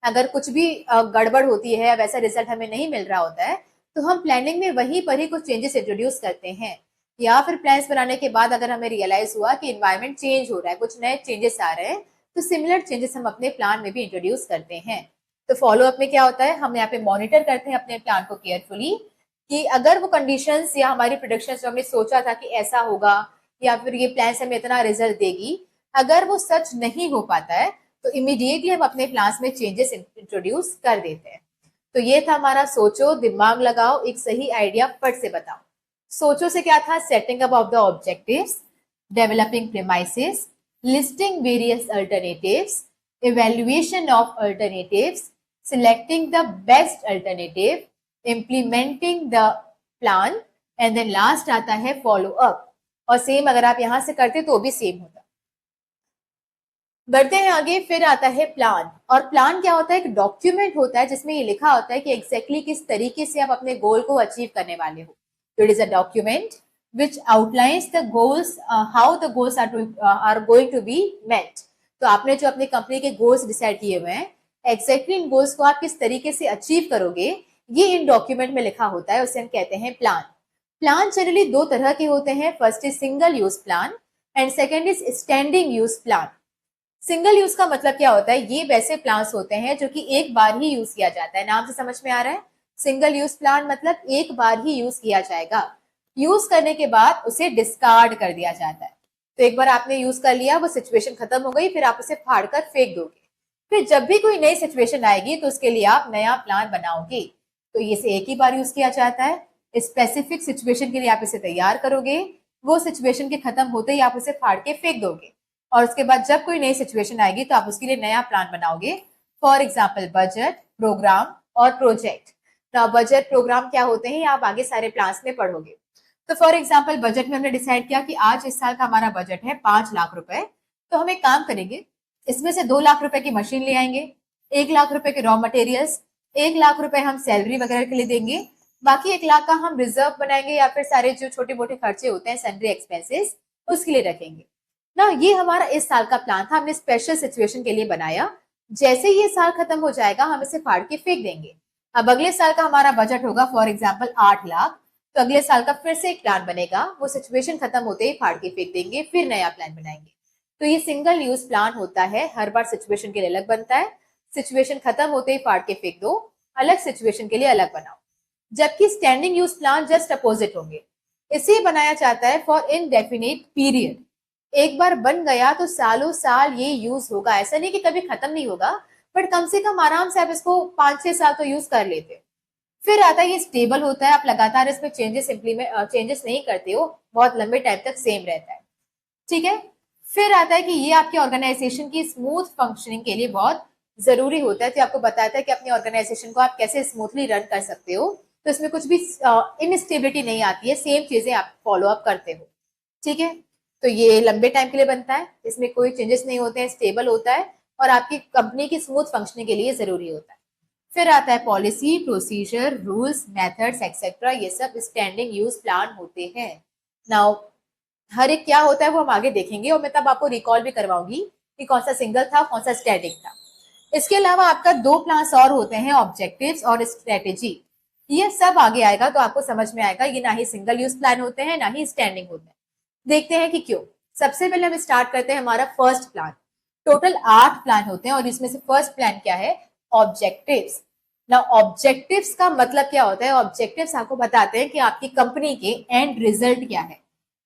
[SPEAKER 1] अगर कुछ भी गड़बड़ होती है या वैसा रिजल्ट हमें नहीं मिल रहा होता है तो हम प्लानिंग में वहीं पर ही कुछ चेंजेस इंट्रोड्यूस करते हैं, या फिर प्लान्स बनाने के बाद अगर हमें रियलाइज हुआ कि इन्वायरमेंट चेंज हो रहा है, कुछ नए चेंजेस आ रहे हैं, तो सिमिलर चेंजेस हम अपने प्लान में भी इंट्रोड्यूस करते हैं। तो फॉलो अप में क्या होता है, हम यहाँ पे मॉनिटर करते हैं अपने प्लान को केयरफुली कि अगर वो कंडीशंस या हमारी प्रोडक्शन जो हमने सोचा था कि ऐसा होगा या फिर ये प्लान हमें इतना रिजल्ट देगी, अगर वो सच नहीं हो पाता है तो इमीडिएटली हम अपने प्लान्स में चेंजेस इंट्रोड्यूस कर देते हैं। तो ये था हमारा सोचो, दिमाग लगाओ, एक सही आइडिया फट से बताओ। सोचो से क्या था? Setting up of the objectives, developing premises, listing various alternatives, evaluation of alternatives, selecting the best alternative, implementing the plan, and then last आता है फॉलो अप। और सेम अगर आप यहां से करते तो भी सेम होता। बढ़ते हैं आगे, फिर आता है प्लान। और प्लान क्या होता है? एक डॉक्यूमेंट होता है जिसमें ये लिखा होता है कि एग्जैक्टली किस तरीके से आप अपने गोल को अचीव करने वाले हो। तो it is a document which outlines the goals, how the goals are going to be met. तो आपने जो अपनी कंपनी के गोल्स डिसाइड किए हुए हैं, एग्जैक्टली इन गोल्स को आप किस तरीके से अचीव करोगे, ये इन डॉक्यूमेंट में लिखा होता है, उसे हम कहते हैं प्लान। प्लान जनरली दो तरह के होते हैं, first is single use plan and second is standing use plan. Single use का मतलब क्या होता है? ये वैसे प्लान्स होते हैं जो कि एक बार ही यूज किया जाता है। नाम से समझ में आ रहा है? सिंगल यूज प्लान मतलब एक बार ही यूज किया जाएगा, यूज करने के बाद उसे डिस्कार्ड कर दिया जाता है। तो एक बार आपने यूज कर लिया, वो सिचुएशन खत्म हो गई, फिर आप उसे फाड़ कर फेंक दोगे। फिर जब भी कोई नई सिचुएशन आएगी तो उसके लिए आप नया प्लान बनाओगे। तो ये से एक ही बार यूज किया जाता है। स्पेसिफिक सिचुएशन के लिए आप इसे तैयार करोगे, वो सिचुएशन के खत्म होते ही आप उसे फाड़ के फेंक दोगे, और उसके बाद जब कोई नई सिचुएशन आएगी तो आप उसके लिए नया प्लान बनाओगे। फॉर एग्जाम्पल बजट, प्रोग्राम और प्रोजेक्ट। ना बजट, प्रोग्राम क्या होते हैं आप आगे सारे प्लान्स में पढ़ोगे। तो फॉर एग्जाम्पल बजट में हमने डिसाइड किया कि आज इस साल का हमारा बजट है 5 लाख रुपए। तो हम एक काम करेंगे, इसमें से 2 लाख रुपए की मशीन ले आएंगे, 1 लाख रुपए के रॉ मटेरियल्स, 1 लाख रुपए हम सैलरी वगैरह के लिए देंगे, बाकी 1 लाख का हम रिजर्व बनाएंगे या फिर सारे जो छोटे मोटे खर्चे होते हैं सैलरी एक्सपेंसेस उसके लिए रखेंगे ना। ये हमारा इस साल का प्लान था, हमने स्पेशल सिचुएशन के लिए बनाया। जैसे ही ये साल खत्म हो जाएगा हम इसे फाड़ के फेंक देंगे। अब अगले साल का हमारा बजट होगा फॉर एग्जाम्पल 8 लाख। तो अगले साल का फिर से एक प्लान बनेगा, वो सिचुएशन खत्म होते ही फाड़ के फेंक देंगे, फिर नया प्लान बनाएंगे। तो ये सिंगल यूज प्लान होता है, हर बार सिचुएशन के लिए अलग बनता है। सिचुएशन खत्म होते ही फाड़ के फेंक दो, अलग सिचुएशन के लिए अलग बनाओ। जबकि standing use plan just opposite होंगे। इसे बनाया जाता है फॉर इनडेफिनिट पीरियड। एक बार बन गया तो सालों साल ये यूज होगा, ऐसा नहीं कि कभी खत्म नहीं होगा, बट कम से कम आराम से आप इसको 5-6 साल तो यूज कर लेते हो। फिर आता है ये स्टेबल होता है, आप लगातार इसमें चेंजेस नहीं करते हो, बहुत लंबे टाइम तक सेम रहता है। ठीक है। फिर आता है कि ये आपके ऑर्गेनाइजेशन की स्मूथ फंक्शनिंग के लिए बहुत जरूरी होता है। तो आपको बताता है कि अपनी ऑर्गेनाइजेशन को आप कैसे स्मूथली रन कर सकते हो, तो इसमें कुछ भी इनस्टेबिलिटी नहीं आती है, सेम चीजें आप फॉलो अप करते हो। ठीक है। तो ये लंबे टाइम के लिए बनता है, इसमें कोई चेंजेस नहीं होते हैं, स्टेबल होता है और आपकी कंपनी की स्मूथ फंक्शनिंग के लिए जरूरी होता है। फिर आता है policy, procedure, rules, methods etcetera, ये सब स्टैंडिंग यूज प्लान होते हैं। नाउ हर एक क्या होता है वो हम आगे देखेंगे, और मैं तब आपको रिकॉल भी करवाऊंगी कि कौन सा सिंगल था कौन सा स्टैटिक था। इसके अलावा आपका 2 प्लान्स और होते हैं, ऑब्जेक्टिव्स और स्ट्रेटेजी। ये सब आगे आएगा तो आपको समझ में आएगा, ये ना ही सिंगल यूज प्लान होते हैं ना ही स्टैंडिंग होते हैं। देखते हैं कि क्यों। सबसे पहले हम स्टार्ट करते हैं हमारा फर्स्ट प्लान। टोटल 8 प्लान होते हैं और इसमें से फर्स्ट प्लान क्या है? ऑब्जेक्टिव्स। ना ऑब्जेक्टिव्स का मतलब क्या होता है? ऑब्जेक्टिव्स आपको बताते हैं कि आपकी कंपनी के एंड रिजल्ट क्या है,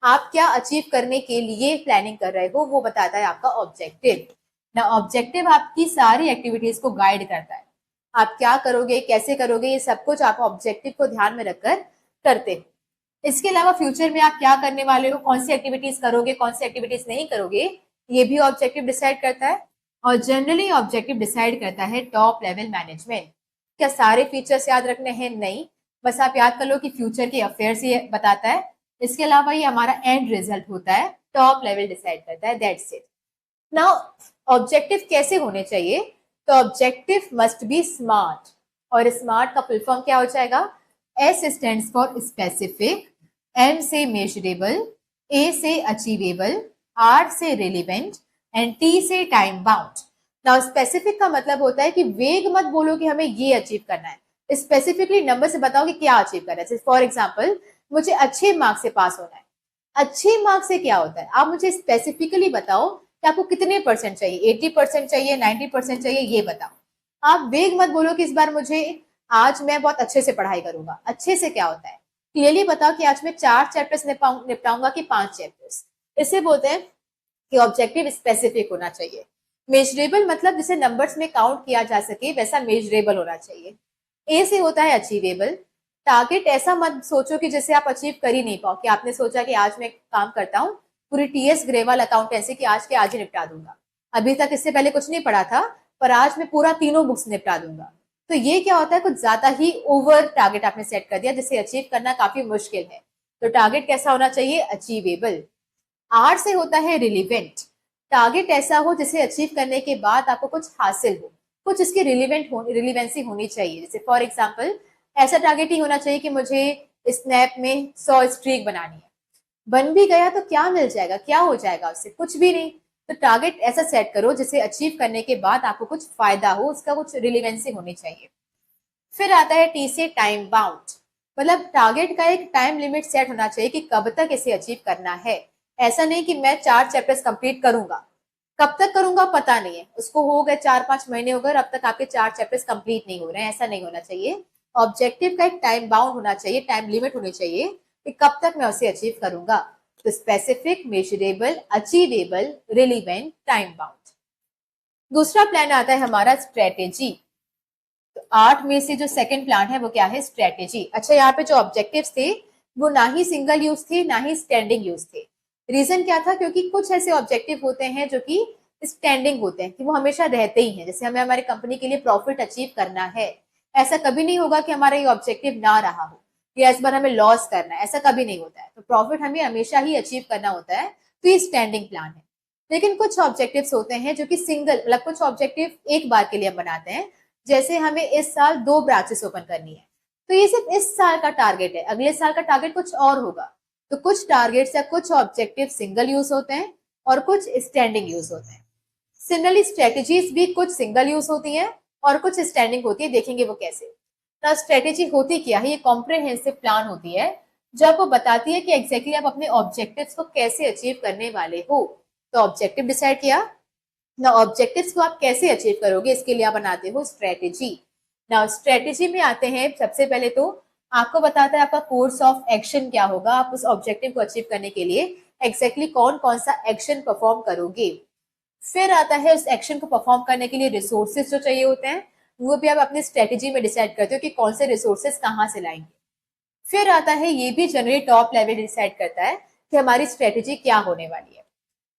[SPEAKER 1] आप क्या अचीव करने के लिए प्लानिंग कर रहे हो, वो बताता है आपका ऑब्जेक्टिव। ना ऑब्जेक्टिव आपकी सारी एक्टिविटीज को गाइड करता है, आप क्या करोगे कैसे करोगे ये सब कुछ आप ऑब्जेक्टिव को ध्यान में रखकर करते हो। इसके अलावा फ्यूचर में आप क्या करने वाले हो, कौन सी एक्टिविटीज करोगे कौन सी एक्टिविटीज नहीं करोगे, ये भी ऑब्जेक्टिव डिसाइड करता है। और जनरली ऑब्जेक्टिव डिसाइड करता है टॉप लेवल मैनेजमेंट। क्या सारे फीचर्स याद रखने हैं? नहीं, बस आप याद कर लो कि फ्यूचर के अफेयर्स ये बताता है। इसके अलावा ये हमारा एंड रिजल्ट होता है, टॉप लेवल डिसाइड करता है, दैट्स इट। नाउ ऑब्जेक्टिव कैसे होने चाहिए? तो ऑब्जेक्टिव मस्ट बी स्मार्ट, और स्मार्ट का फुल फॉर्म क्या हो जाएगा? S stands for specific, M से मेजरेबल, ए से अचीवेबल, आर से रिलेवेंट एंड टी से टाइम बाउंड। नाउ स्पेसिफिक का मतलब होता है कि वेग मत बोलो कि हमें ये अचीव करना है, स्पेसिफिकली नंबर से बताओ कि क्या अचीव करना है। फॉर एग्जाम्पल मुझे अच्छे मार्क्स से पास होना है। अच्छे मार्क्स से क्या होता है? आप मुझे स्पेसिफिकली बताओ कि आपको कितने परसेंट चाहिए, 80% चाहिए, 90% चाहिए, ये बताओ। आप वेग मत बोलो कि इस बार मुझे, आज मैं बहुत अच्छे से पढ़ाई करूंगा। अच्छे से क्या होता है? क्लियरली बताओ कि आज मैं 4 चैप्टर्स निपटाऊंगा कि 5 चैप्टर्स। इसे बोलते हैं कि ऑब्जेक्टिव स्पेसिफिक होना चाहिए। मेजरेबल मतलब जिसे नंबर्स में काउंट किया जा सके वैसा मेजरेबल होना चाहिए। ए से होता है अचीवेबल। टारगेट ऐसा मत सोचो कि जैसे आप अचीव कर ही नहीं पाओ, कि आपने सोचा कि आज मैं काम करता हूँ पूरी टीएस ग्रेवाल अकाउंटेंसी की आज के आज ही निपटा दूंगा, अभी तक इससे पहले कुछ नहीं पढ़ा था पर आज मैं पूरा तीनों बुक्स निपटा दूंगा। तो ये क्या होता है, कुछ ज्यादा ही ओवर टारगेट आपने सेट कर दिया जिसे अचीव करना काफी मुश्किल है। तो टारगेट कैसा होना चाहिए, अचीवेबल। आर से होता है रिलीवेंट। टारगेट ऐसा हो जिसे अचीव करने के बाद आपको कुछ हासिल हो, कुछ इसकी रिलीवेंसी होनी चाहिए। जैसे फॉर एग्जाम्पल ऐसा टारगेट ही होना चाहिए कि मुझे स्नैप में 100 स्ट्रीक बनानी है, बन भी गया तो क्या मिल जाएगा, क्या हो जाएगा उससे, कुछ भी नहीं। तो टारगेट ऐसा सेट करो जिसे अचीव करने के बाद आपको कुछ फायदा हो, उसका कुछ रिलीवेंसी होनी चाहिए। फिर आता है टी से टाइम बाउंड। मतलब टारगेट का एक टाइम लिमिट सेट होना चाहिए कि कब तक इसे अचीव करना है। ऐसा नहीं कि मैं 4 चैप्टर्स कंप्लीट करूंगा, कब तक करूंगा पता नहीं है, उसको हो गए 4-5 महीने हो गए, अब तक आपके 4 चैप्टर्स कंप्लीट नहीं हो रहे हैं, ऐसा नहीं होना चाहिए। ऑब्जेक्टिव का एक टाइम बाउंड होना चाहिए, टाइम लिमिट होनी चाहिए कि कब तक मैं उसे अचीव करूंगा। तो specific, measurable, achievable, relevant, time bound. दूसरा प्लान आता है हमारा स्ट्रेटेजी। तो 8 में से जो सेकंड प्लान है वो क्या है, स्ट्रेटेजी। अच्छा, यहाँ पे जो ऑब्जेक्टिव्स थे वो ना ही सिंगल यूज थे ना ही स्टैंडिंग यूज थे। रीजन क्या था, क्योंकि कुछ ऐसे ऑब्जेक्टिव होते हैं जो कि स्टैंडिंग होते हैं, कि वो हमेशा रहते ही हैं। जैसे हमें हमारी कंपनी के लिए प्रॉफिट अचीव करना है, ऐसा कभी नहीं होगा कि हमारा ये ऑब्जेक्टिव ना रहा हो या इस बार हमें लॉस करना है, ऐसा कभी नहीं होता है। तो प्रॉफिट हमें हमेशा ही अचीव करना होता है, तो ये स्टैंडिंग प्लान है। लेकिन कुछ ऑब्जेक्टिव्स होते हैं जो कि सिंगल, मतलब कुछ ऑब्जेक्टिव एक बार के लिए हम बनाते हैं। जैसे हमें इस साल 2 ब्रांचेस ओपन करनी है, तो ये सिर्फ इस साल का टारगेट है, अगले साल का टारगेट कुछ और होगा। तो कुछ टारगेट्स या कुछ ऑब्जेक्टिव सिंगल यूज होते हैं और कुछ स्टैंडिंग यूज होते हैं। सिमिलरली स्ट्रेटेजीज भी कुछ सिंगल यूज होती हैं और कुछ स्टैंडिंग होती है, देखेंगे वो कैसे। ना स्ट्रेटेजी होती क्या है, ये कॉम्प्रिहेंसिव प्लान होती है जो आपको बताती है कि एग्जैक्टली आप अपने ऑब्जेक्टिव्स को कैसे अचीव करने वाले हो। तो ऑब्जेक्टिव डिसाइड किया ना, ऑब्जेक्टिव्स को आप कैसे अचीव करोगे इसके लिए आप बनाते हो स्ट्रेटेजी। ना स्ट्रेटेजी में आते हैं, सबसे पहले तो आपको बताता है आपका कोर्स ऑफ एक्शन क्या होगा, आप उस ऑब्जेक्टिव को अचीव करने के लिए एग्जैक्टली कौन कौन सा एक्शन परफॉर्म करोगे। फिर आता है उस एक्शन को परफॉर्म करने के लिए रिसोर्सेज जो चाहिए होते हैं, वो भी आप अपनी स्ट्रेटेजी में डिसाइड करते हो कि कौन से रिसोर्सेज कहाँ से लाएंगे। फिर आता है, ये भी जनरली टॉप लेवल डिसाइड करता है कि हमारी स्ट्रेटेजी क्या होने वाली है।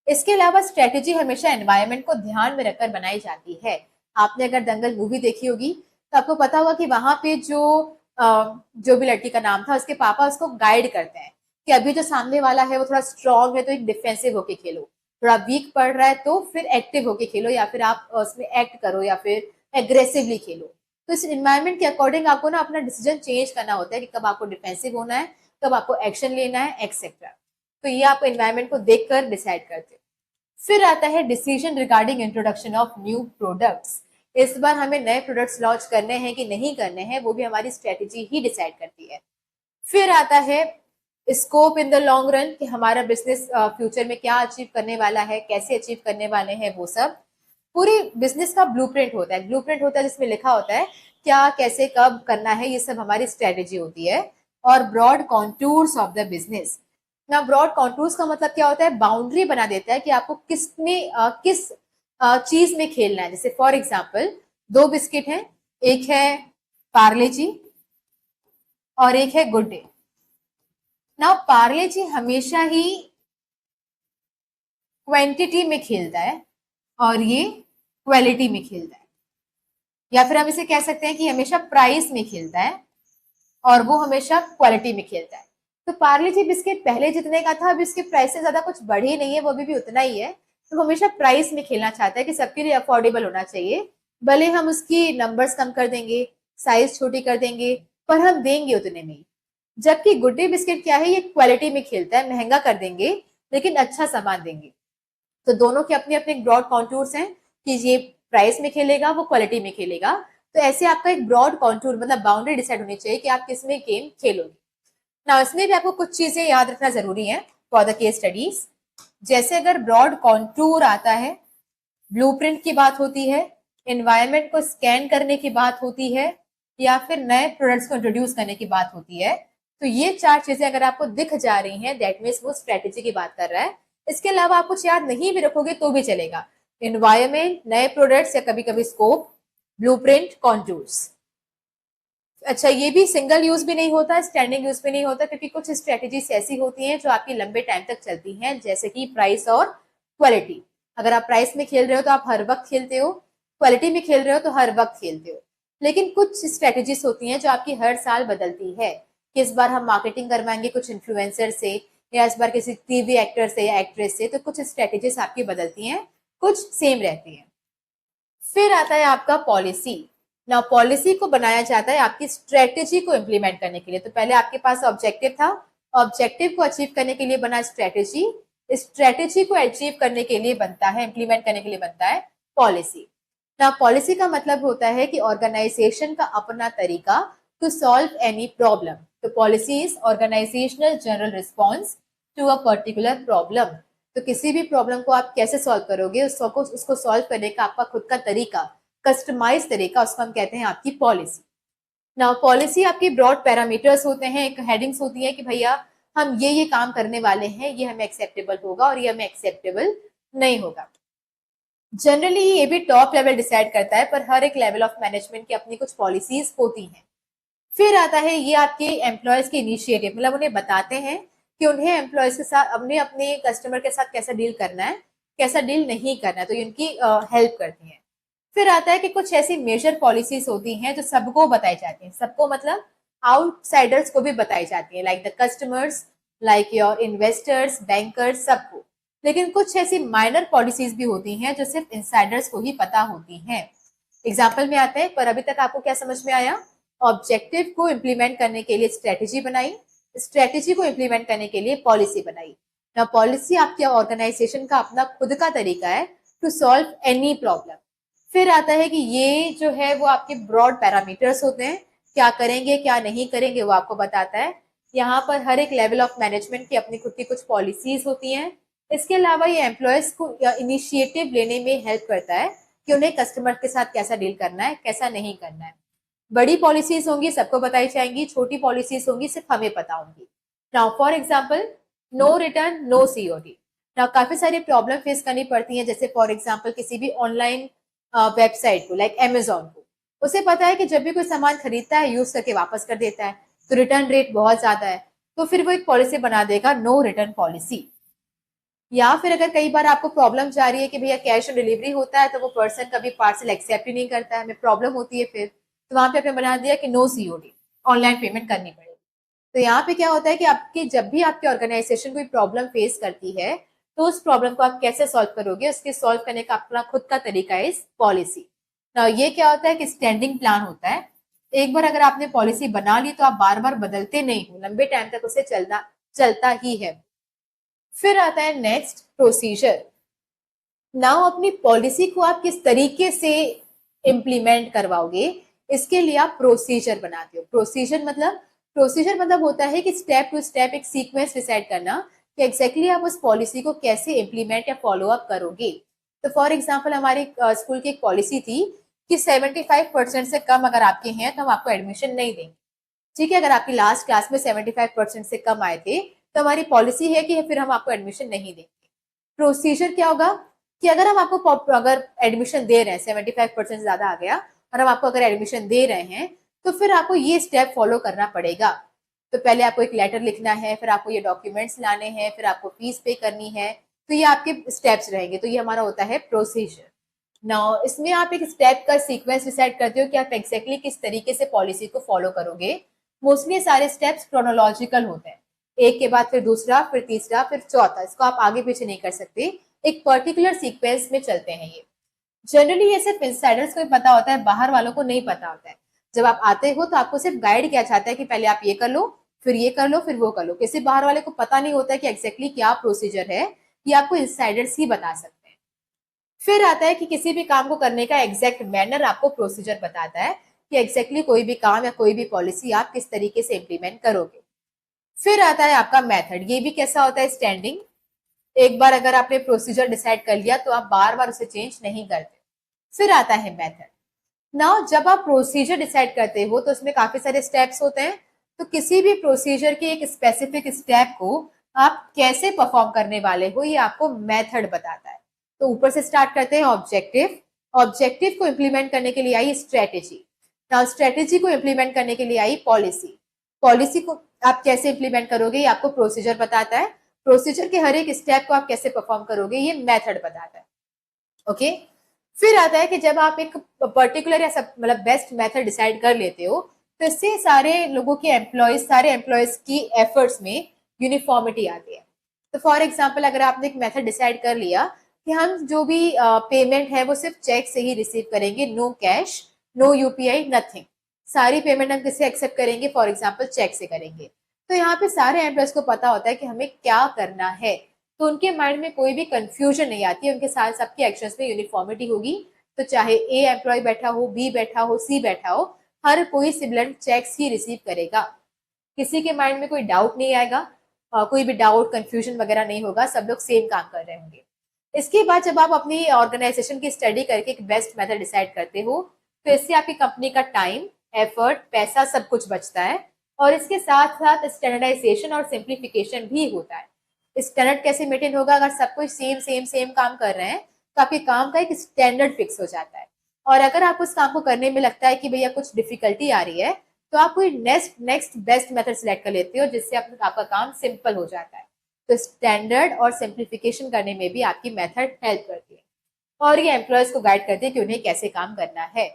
[SPEAKER 1] इसके अलावा स्ट्रेटेजी हमेशा एनवायरनमेंट को ध्यान में रखकर बनाई जाती है। आपने अगर दंगल मूवी देखी होगी तो आपको पता होगा कि वहां पे जो भी लड़की का नाम था, उसके पापा उसको गाइड करते हैं कि अभी जो सामने वाला है वो थोड़ा स्ट्रांग है तो एक डिफेंसिव होके खेलो, थोड़ा वीक पड़ रहा है तो फिर एक्टिव होके खेलो, या फिर आप उसमें एक्ट करो या फिर एग्रेसिवली खेलो। तो इस एनवायरनमेंट के अकॉर्डिंग आपको ना अपना डिसीजन चेंज करना होता है कि कब आपको डिफेंसिव होना है, कब आपको एक्शन लेना है, एक्सेट्रा। तो ये आप एनवायरनमेंट को देखकर डिसाइड करते हो। फिर आता है decision regarding introduction of new products. इस बार हमें नए प्रोडक्ट्स लॉन्च करने हैं कि नहीं करने हैं, वो भी हमारी स्ट्रेटेजी ही डिसाइड करती है। फिर आता है scope in the long run, कि हमारा बिजनेस फ्यूचर में क्या अचीव करने वाला है, कैसे अचीव करने वाले हैं, वो सब पूरी बिजनेस का ब्लूप्रिंट होता है। ब्लूप्रिंट होता है जिसमें लिखा होता है क्या, कैसे, कब करना है, ये सब हमारी स्ट्रेटेजी होती है। और broad contours of the business. ना ब्रॉड कॉन्टूर्स का मतलब क्या होता है, बाउंड्री बना देता है कि आपको किस चीज में खेलना है। जैसे फॉर एग्जाम्पल 2 बिस्किट हैं, एक है पार्ले जी और एक है गुड डे। ना पार्ले जी हमेशा ही क्वांटिटी में खेलता है और ये क्वालिटी में खेलता है, या फिर हम इसे कह सकते हैं कि हमेशा प्राइस में खेलता है और वो हमेशा क्वालिटी में खेलता है। तो पार्ले जी बिस्किट पहले जितने का था, अभी इसके प्राइस से ज्यादा कुछ बढ़ी नहीं है, वो अभी भी उतना ही है। तो हमेशा प्राइस में खेलना चाहता है कि सबके लिए अफोर्डेबल होना चाहिए, भले हम उसकी नंबर्स कम कर देंगे, साइज छोटी कर देंगे, पर हम देंगे उतने में ही। जबकि गुड डे बिस्किट क्या है, ये क्वालिटी में खेलता है, महंगा कर देंगे लेकिन अच्छा सामान देंगे। तो दोनों के अपने अपने ब्रॉड कॉन्टूर्स हैं कि ये प्राइस में खेलेगा, वो क्वालिटी में खेलेगा। तो ऐसे आपका एक ब्रॉड कॉन्टूर, मतलब बाउंड्री डिसाइड होनी चाहिए कि आप किस में गेम खेलोगे। ना इसमें भी आपको कुछ चीजें याद रखना जरूरी है फॉर द केस स्टडीज। जैसे अगर ब्रॉड कॉन्टूर आता है, ब्लूप्रिंट की बात होती है, एनवायरनमेंट को स्कैन करने की बात होती है, या फिर नए प्रोडक्ट्स को इंट्रोड्यूस करने की बात होती है, तो ये 4 चीजें अगर आपको दिख जा रही हैं, दैट मीन्स वो स्ट्रेटेजी की बात कर रहा है। इसके अलावा आप कुछ याद नहीं भी रखोगे तो भी चलेगा। एनवायरनमेंट, नए प्रोडक्ट्स या कभी कभी स्कोप, ब्लूप्रिंट, कॉन्टूर्स। अच्छा, ये भी सिंगल यूज भी नहीं होता, स्टैंडिंग यूज भी नहीं होता, क्योंकि कुछ स्ट्रेटेजीज ऐसी होती हैं जो आपकी लंबे टाइम तक चलती हैं, जैसे कि प्राइस और क्वालिटी। अगर आप प्राइस में खेल रहे हो तो आप हर वक्त खेलते हो, क्वालिटी में खेल रहे हो तो हर वक्त खेलते हो। लेकिन कुछ स्ट्रेटेजीज होती हैं जो आपकी हर साल बदलती है, कि इस बार हम मार्केटिंग करवाएंगे कुछ इन्फ्लुएंसर से, या इस बार किसी टीवी एक्टर से या एक्ट्रेस से, तो कुछ स्ट्रेटेजीज आपकी बदलती हैं, कुछ सेम रहती हैं। फिर आता है आपका पॉलिसी। ना पॉलिसी को बनाया जाता है आपकी स्ट्रेटेजी को इम्प्लीमेंट करने के लिए। तो पहले आपके पास ऑब्जेक्टिव था, ऑब्जेक्टिव को अचीव करने के लिए बना स्ट्रेटेजी, स्ट्रेटेजी को अचीव करने के लिए बनता है, इम्प्लीमेंट करने के लिए बनता है पॉलिसी। ना पॉलिसी का मतलब होता है कि ऑर्गेनाइजेशन का अपना तरीका टू सॉल्व एनी प्रॉब्लम। तो policy is organisational general response to a particular problem. तो किसी भी प्रॉब्लम को आप कैसे सॉल्व करोगे, उसको सॉल्व करने का आपका खुद का तरीका, कस्टमाइज तरीका, उसको हम कहते हैं आपकी पॉलिसी। नाउ पॉलिसी आपकी ब्रॉड पैरामीटर्स होते हैं, एक हेडिंग्स होती है कि भैया हम ये काम करने वाले हैं, ये हमें एक्सेप्टेबल होगा और ये हमें एक्सेप्टेबल नहीं होगा। जनरली ये भी टॉप लेवल डिसाइड करता है, पर हर एक लेवल ऑफ मैनेजमेंट की अपनी कुछ पॉलिसीज होती हैं। फिर आता है ये आपके एम्प्लॉयज के इनिशिएटिव, मतलब उन्हें बताते हैं कि उन्हें एम्प्लॉयज के साथ, उन्हें अपने कस्टमर के साथ कैसा डील करना है, कैसा डील नहीं करना है, तो ये उनकी हेल्प करती हैं। फिर आता है कि कुछ ऐसी मेजर पॉलिसीज होती हैं जो सबको बताई जाती हैं, सबको मतलब आउटसाइडर्स को भी बताई जाती है, like the customers, like your investors, bankers, सबको। लेकिन कुछ ऐसी माइनर पॉलिसीज भी होती हैं जो सिर्फ इनसाइडर्स को ही पता होती हैं। एग्जाम्पल में आते हैं, पर अभी तक आपको क्या समझ में आया? ऑब्जेक्टिव को इम्प्लीमेंट करने के लिए स्ट्रेटेजी बनाई, स्ट्रेटेजी को इम्प्लीमेंट करने के लिए पॉलिसी बनाई। ना पॉलिसी आपके ऑर्गेनाइजेशन का अपना खुद का तरीका है टू सॉल्व एनी प्रॉब्लम। फिर आता है कि ये जो है वो आपके ब्रॉड पैरामीटर्स होते हैं, क्या करेंगे क्या नहीं करेंगे वो आपको बताता है। यहाँ पर हर एक लेवल ऑफ मैनेजमेंट की अपनी खुद की कुछ पॉलिसीज होती हैं। इसके अलावा ये एम्प्लॉयज को इनिशिएटिव लेने में हेल्प करता है कि उन्हें कस्टमर के साथ कैसा डील करना है, कैसा नहीं करना है। बड़ी पॉलिसीज होंगी सबको बताई जाएंगी, छोटी पॉलिसीज होंगी सिर्फ हमें पता होंगी। Now for example, no return no COD. Now काफी सारी प्रॉब्लम फेस करनी पड़ती है, जैसे फॉर एग्जाम्पल किसी भी ऑनलाइन वेबसाइट को, लाइक अमेजोन को, उसे पता है कि जब भी कोई सामान खरीदता है यूज करके वापस कर देता है, तो रिटर्न रेट बहुत ज्यादा है, तो फिर वो एक पॉलिसी बना देगा, नो रिटर्न पॉलिसी। या फिर अगर कई बार आपको प्रॉब्लम जा रही है कि भैया कैश ऑन डिलीवरी होता है तो वो पर्सन कभी पार्सल एक्सेप्ट ही नहीं करता है, हमें प्रॉब्लम होती है, फिर तो वहां पे आपने बना दिया कि नो सीओडी, ऑनलाइन पेमेंट करनी पड़ेगी। तो यहाँ पे क्या होता है कि आपकी जब भी आपकी ऑर्गेनाइजेशन कोई प्रॉब्लम फेस करती है, तो उस प्रॉब्लम को आप कैसे सॉल्व करोगे, उसके सॉल्व करने का अपना खुद का तरीका है इस पॉलिसी। ना ये क्या होता है कि स्टैंडिंग प्लान होता है। एक बार अगर आपने पॉलिसी बना ली तो आप बार बार बदलते नहीं हो, लंबे टाइम तक उसे चलता ही है। फिर आता है नेक्स्ट, प्रोसीजर। नाउ अपनी पॉलिसी को आप किस तरीके से इम्प्लीमेंट करवाओगे, इसके लिए आप प्रोसीजर बनाते हो। प्रोसीजर मतलब होता है कि स्टेप टू स्टेप एक सीक्वेंस डिसाइड करना कि एग्जैक्टली आप उस पॉलिसी को कैसे इम्प्लीमेंट या फॉलो अप करोगे। तो फॉर एग्जाम्पल हमारे स्कूल की एक पॉलिसी थी कि 75% से कम अगर आपके हैं तो हम आपको एडमिशन नहीं देंगे। ठीक है, अगर आपकी लास्ट क्लास में 75% से कम आए थे तो हमारी पॉलिसी है कि फिर हम आपको एडमिशन नहीं देंगे। प्रोसीजर क्या होगा कि अगर हम आपको अगर एडमिशन दे रहे हैं, 75% ज्यादा आ गया और हम आपको अगर एडमिशन दे रहे हैं, तो फिर आपको ये स्टेप फॉलो करना पड़ेगा। तो पहले आपको एक लेटर लिखना है, फिर आपको ये डॉक्यूमेंट्स लाने हैं, फिर आपको फीस पे करनी है। तो ये आपके स्टेप्स रहेंगे, तो ये हमारा होता है प्रोसीजर। नाउ इसमें आप एक स्टेप का सीक्वेंस डिसाइड करते हो कि आप एक्जैक्टली किस तरीके से पॉलिसी को फॉलो करोगे। मोस्टली सारे स्टेप्स क्रोनोलॉजिकल होते हैं, एक के बाद फिर दूसरा, फिर तीसरा, फिर चौथा, इसको आप आगे पीछे नहीं कर सकते, एक पर्टिकुलर सीक्वेंस में चलते हैं ये। जनरली ये सिर्फ इनसाइडर्स को ही पता होता है, बाहर वालों को नहीं पता होता है। जब आप आते हो तो आपको सिर्फ गाइड किया जाता है कि पहले आप ये कर लो, फिर ये कर लो, फिर वो कर लो। किसी बाहर वाले को पता नहीं होता है कि एक्जैक्टली क्या प्रोसीजर है, ये आपको इनसाइडर्स ही बता सकते हैं। फिर आता है कि किसी भी काम को करने का एग्जैक्ट मैनर आपको प्रोसीजर बताता है कि एग्जैक्टली कोई भी काम या कोई भी पॉलिसी आप किस तरीके से इम्प्लीमेंट करोगे। फिर आता है आपका मेथड, ये भी कैसा होता है, स्टैंडिंग। एक बार अगर आपने प्रोसीजर डिसाइड कर लिया तो आप बार बार उसे चेंज नहीं करते। फिर आता है मेथड। नाउ जब आप प्रोसीजर डिसाइड करते हो तो उसमें काफी सारे स्टेप्स होते हैं, तो किसी भी प्रोसीजर के एक स्पेसिफिक स्टेप को आप कैसे परफॉर्म करने वाले हो ये आपको मेथड बताता है। तो ऊपर से स्टार्ट करते हैं ऑब्जेक्टिव। ऑब्जेक्टिव को इम्प्लीमेंट करने के लिए आई स्ट्रेटेजी। नाउ स्ट्रेटेजी को इम्प्लीमेंट करने के लिए आई पॉलिसी। पॉलिसी को आप कैसे इम्प्लीमेंट करोगे ये आपको प्रोसीजर बताता है। प्रोसीजर के हर एक स्टेप को आप कैसे परफॉर्म करोगे ये मेथड बताता है। ओके, फिर आता है कि जब आप एक पर्टिकुलर या सब मतलब बेस्ट मेथड डिसाइड कर लेते हो तो इससे सारे लोगों के सारे एम्प्लॉयज की एफर्ट्स में यूनिफॉर्मिटी आती है। तो फॉर एग्जाम्पल अगर आपने एक मेथड डिसाइड कर लिया कि हम जो भी पेमेंट है वो सिर्फ चेक से ही रिसीव करेंगे, no cash, no UPI, nothing, सारी पेमेंट हम किससे एक्सेप्ट करेंगे, फॉर एग्जाम्पल चेक से करेंगे। तो यहाँ पे सारे एम्प्लॉयज को पता होता है कि हमें क्या करना है, तो उनके माइंड में कोई भी कंफ्यूजन नहीं आती है, उनके साथ सबके एक्शंस में यूनिफॉर्मिटी होगी। तो चाहे ए एम्प्लॉय बैठा हो, बी बैठा हो, सी बैठा हो, हर कोई सिमिलर चेक्स ही रिसीव करेगा, किसी के माइंड में कोई डाउट नहीं आएगा, कोई भी डाउट कंफ्यूजन वगैरह नहीं होगा, सब लोग सेम काम कर रहे होंगे। इसके बाद जब आप अपनी ऑर्गेनाइजेशन की स्टडी करके एक बेस्ट मेथड डिसाइड करते हो तो इससे आपकी कंपनी का टाइम, एफर्ट, पैसा सब कुछ बचता है और इसके साथ साथ स्टैंडर्डाइजेशन और सिंप्लीफिकेशन भी होता है। स्टैंडर्ड कैसे मेंटेन होगा, अगर सब कुछ सेम सेम सेम काम कर रहे हैं तो आपके काम का एक स्टैंडर्ड फिक्स हो जाता है। और अगर आप उस काम को करने में लगता है कि भैया कुछ डिफिकल्टी आ रही है तो आप कोई नेक्स्ट बेस्ट मेथड सिलेक्ट कर लेते हो जिससे आपका काम सिंपल हो जाता है। तो स्टैंडर्ड और सिंप्लीफिकेशन करने में भी आपकी मेथड हेल्प करती है और ये एम्प्लॉयज को गाइड करती है कि उन्हें कैसे काम करना है।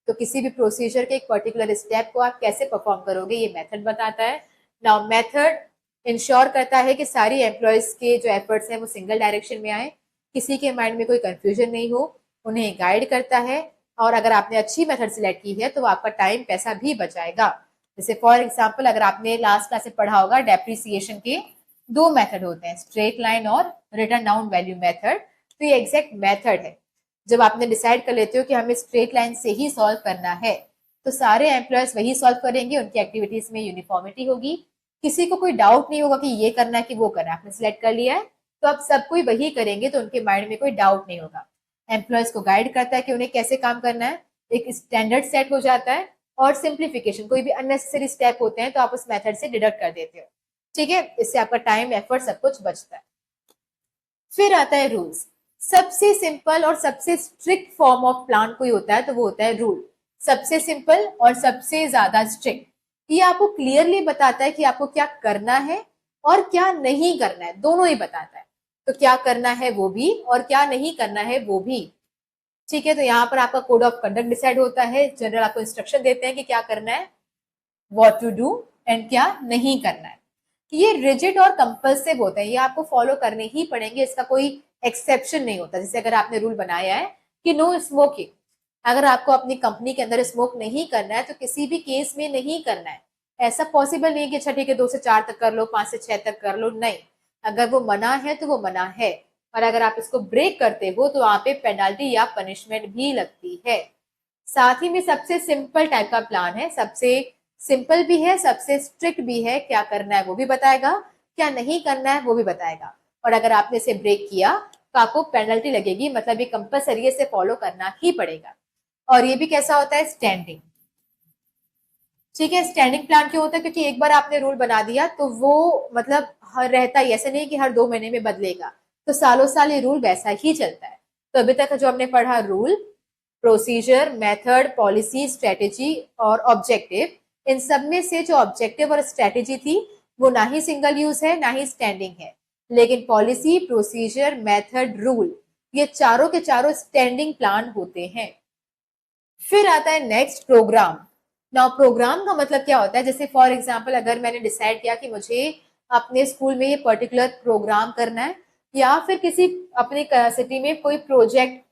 [SPEAKER 1] तो किसी भी प्रोसीजर के एक पर्टिकुलर स्टेप को आप कैसे परफॉर्म करोगे ये मेथड बताता है। नाउ मेथड इंश्योर करता है कि सारी एम्प्लॉयज के जो एफर्ट्स हैं वो सिंगल डायरेक्शन में आए, किसी के माइंड में कोई कंफ्यूजन नहीं हो, उन्हें गाइड करता है और अगर आपने अच्छी मेथड सिलेक्ट की है तो आपका टाइम पैसा भी बचाएगा। जैसे फॉर एग्जाम्पल अगर आपने लास्ट क्लास में पढ़ा होगा डेप्रिसिएशन के दो मेथड होते हैं, स्ट्रेट लाइन और रिटर्न डाउन वैल्यू मेथड। तो ये एग्जैक्ट मेथड है। जब आपने डिसाइड कर लेते हो कि हमें स्ट्रेट लाइन से ही सॉल्व करना है तो सारे एम्प्लॉयज वही सॉल्व करेंगे, उनकी एक्टिविटीज में यूनिफॉर्मिटी होगी, किसी को कोई डाउट नहीं होगा कि ये करना है कि वो करना है, आपने सिलेक्ट कर लिया है तो आप सब कोई वही करेंगे तो उनके माइंड में कोई डाउट नहीं होगा। एम्प्लॉयज को गाइड करता है कि उन्हें कैसे काम करना है, एक स्टैंडर्ड सेट हो जाता है और सिंप्लीफिकेशन, कोई भी अननेसेसरी स्टेप होते हैं तो आप उस मेथड से डिडक्ट कर देते हो। ठीक है, इससे आपका टाइम, एफर्ट सब कुछ बचता है। फिर आता है रूल्स। सबसे सिंपल और सबसे स्ट्रिक्ट फॉर्म ऑफ प्लान कोई होता है तो वो होता है रूल। सबसे सिंपल और सबसे ज्यादा स्ट्रिक्ट, ये आपको क्लियरली बताता है कि आपको क्या करना है और क्या नहीं करना है, दोनों ही बताता है। तो क्या करना है वो भी और क्या नहीं करना है वो भी। ठीक है, तो यहाँ पर आपका कोड ऑफ कंडक्ट डिसाइड होता है, जनरल आपको इंस्ट्रक्शन देते हैं कि क्या करना है, व्हाट टू डू एंड क्या नहीं करना है। ये रिजिड और कंपल्सिव होते हैं, ये आपको फॉलो करने ही पड़ेंगे, इसका कोई एक्सेप्शन नहीं होता। जैसे अगर आपने रूल बनाया है कि नो स्मोकिंग, अगर आपको अपनी कंपनी के अंदर स्मोक नहीं करना है तो किसी भी केस में नहीं करना है। ऐसा पॉसिबल नहीं कि अच्छा ठीक है 2 से 4 तक कर लो, 5 से 6 तक कर लो, नहीं। अगर वो मना है तो वो मना है और अगर आप इसको ब्रेक करते हो तो वहां पे पेनल्टी या पनिशमेंट भी लगती है। साथ ही में सबसे सिंपल टाइप का प्लान है, सबसे सिंपल भी है, सबसे स्ट्रिक्ट भी है, क्या करना है वो भी बताएगा, क्या नहीं करना है वो भी बताएगा। और अगर आपने इसे ब्रेक किया तो आपको पेनल्टी लगेगी, मतलब ये कंपलसरी इसे फॉलो करना ही पड़ेगा। और ये भी कैसा होता है, स्टैंडिंग। ठीक है, स्टैंडिंग प्लान क्यों होता है, क्योंकि एक बार आपने रूल बना दिया तो वो मतलब हर रहता ही, ऐसे नहीं कि हर 2 महीने में बदलेगा, तो सालों साल ये रूल वैसा ही चलता है। तो अभी तक जो हमने पढ़ा, rule, procedure, method, policy, strategy और ऑब्जेक्टिव, इन सब में से जो ऑब्जेक्टिव और स्ट्रेटेजी थी वो ना ही सिंगल यूज है ना ही स्टैंडिंग है, लेकिन पॉलिसी, प्रोसीजर, मेथड, रूल, ये चारों के चारों स्टैंडिंग प्लान होते हैं। फिर आता है नेक्स्ट, प्रोग्राम। नाउ प्रोग्राम का मतलब क्या होता है, जैसे फॉर एग्जाम्पल अगर मैंने डिसाइड किया कि मुझे अपने स्कूल में ये पर्टिकुलर प्रोग्राम करना है या फिर किसी अपनी सिटी में कोई प्रोजेक्ट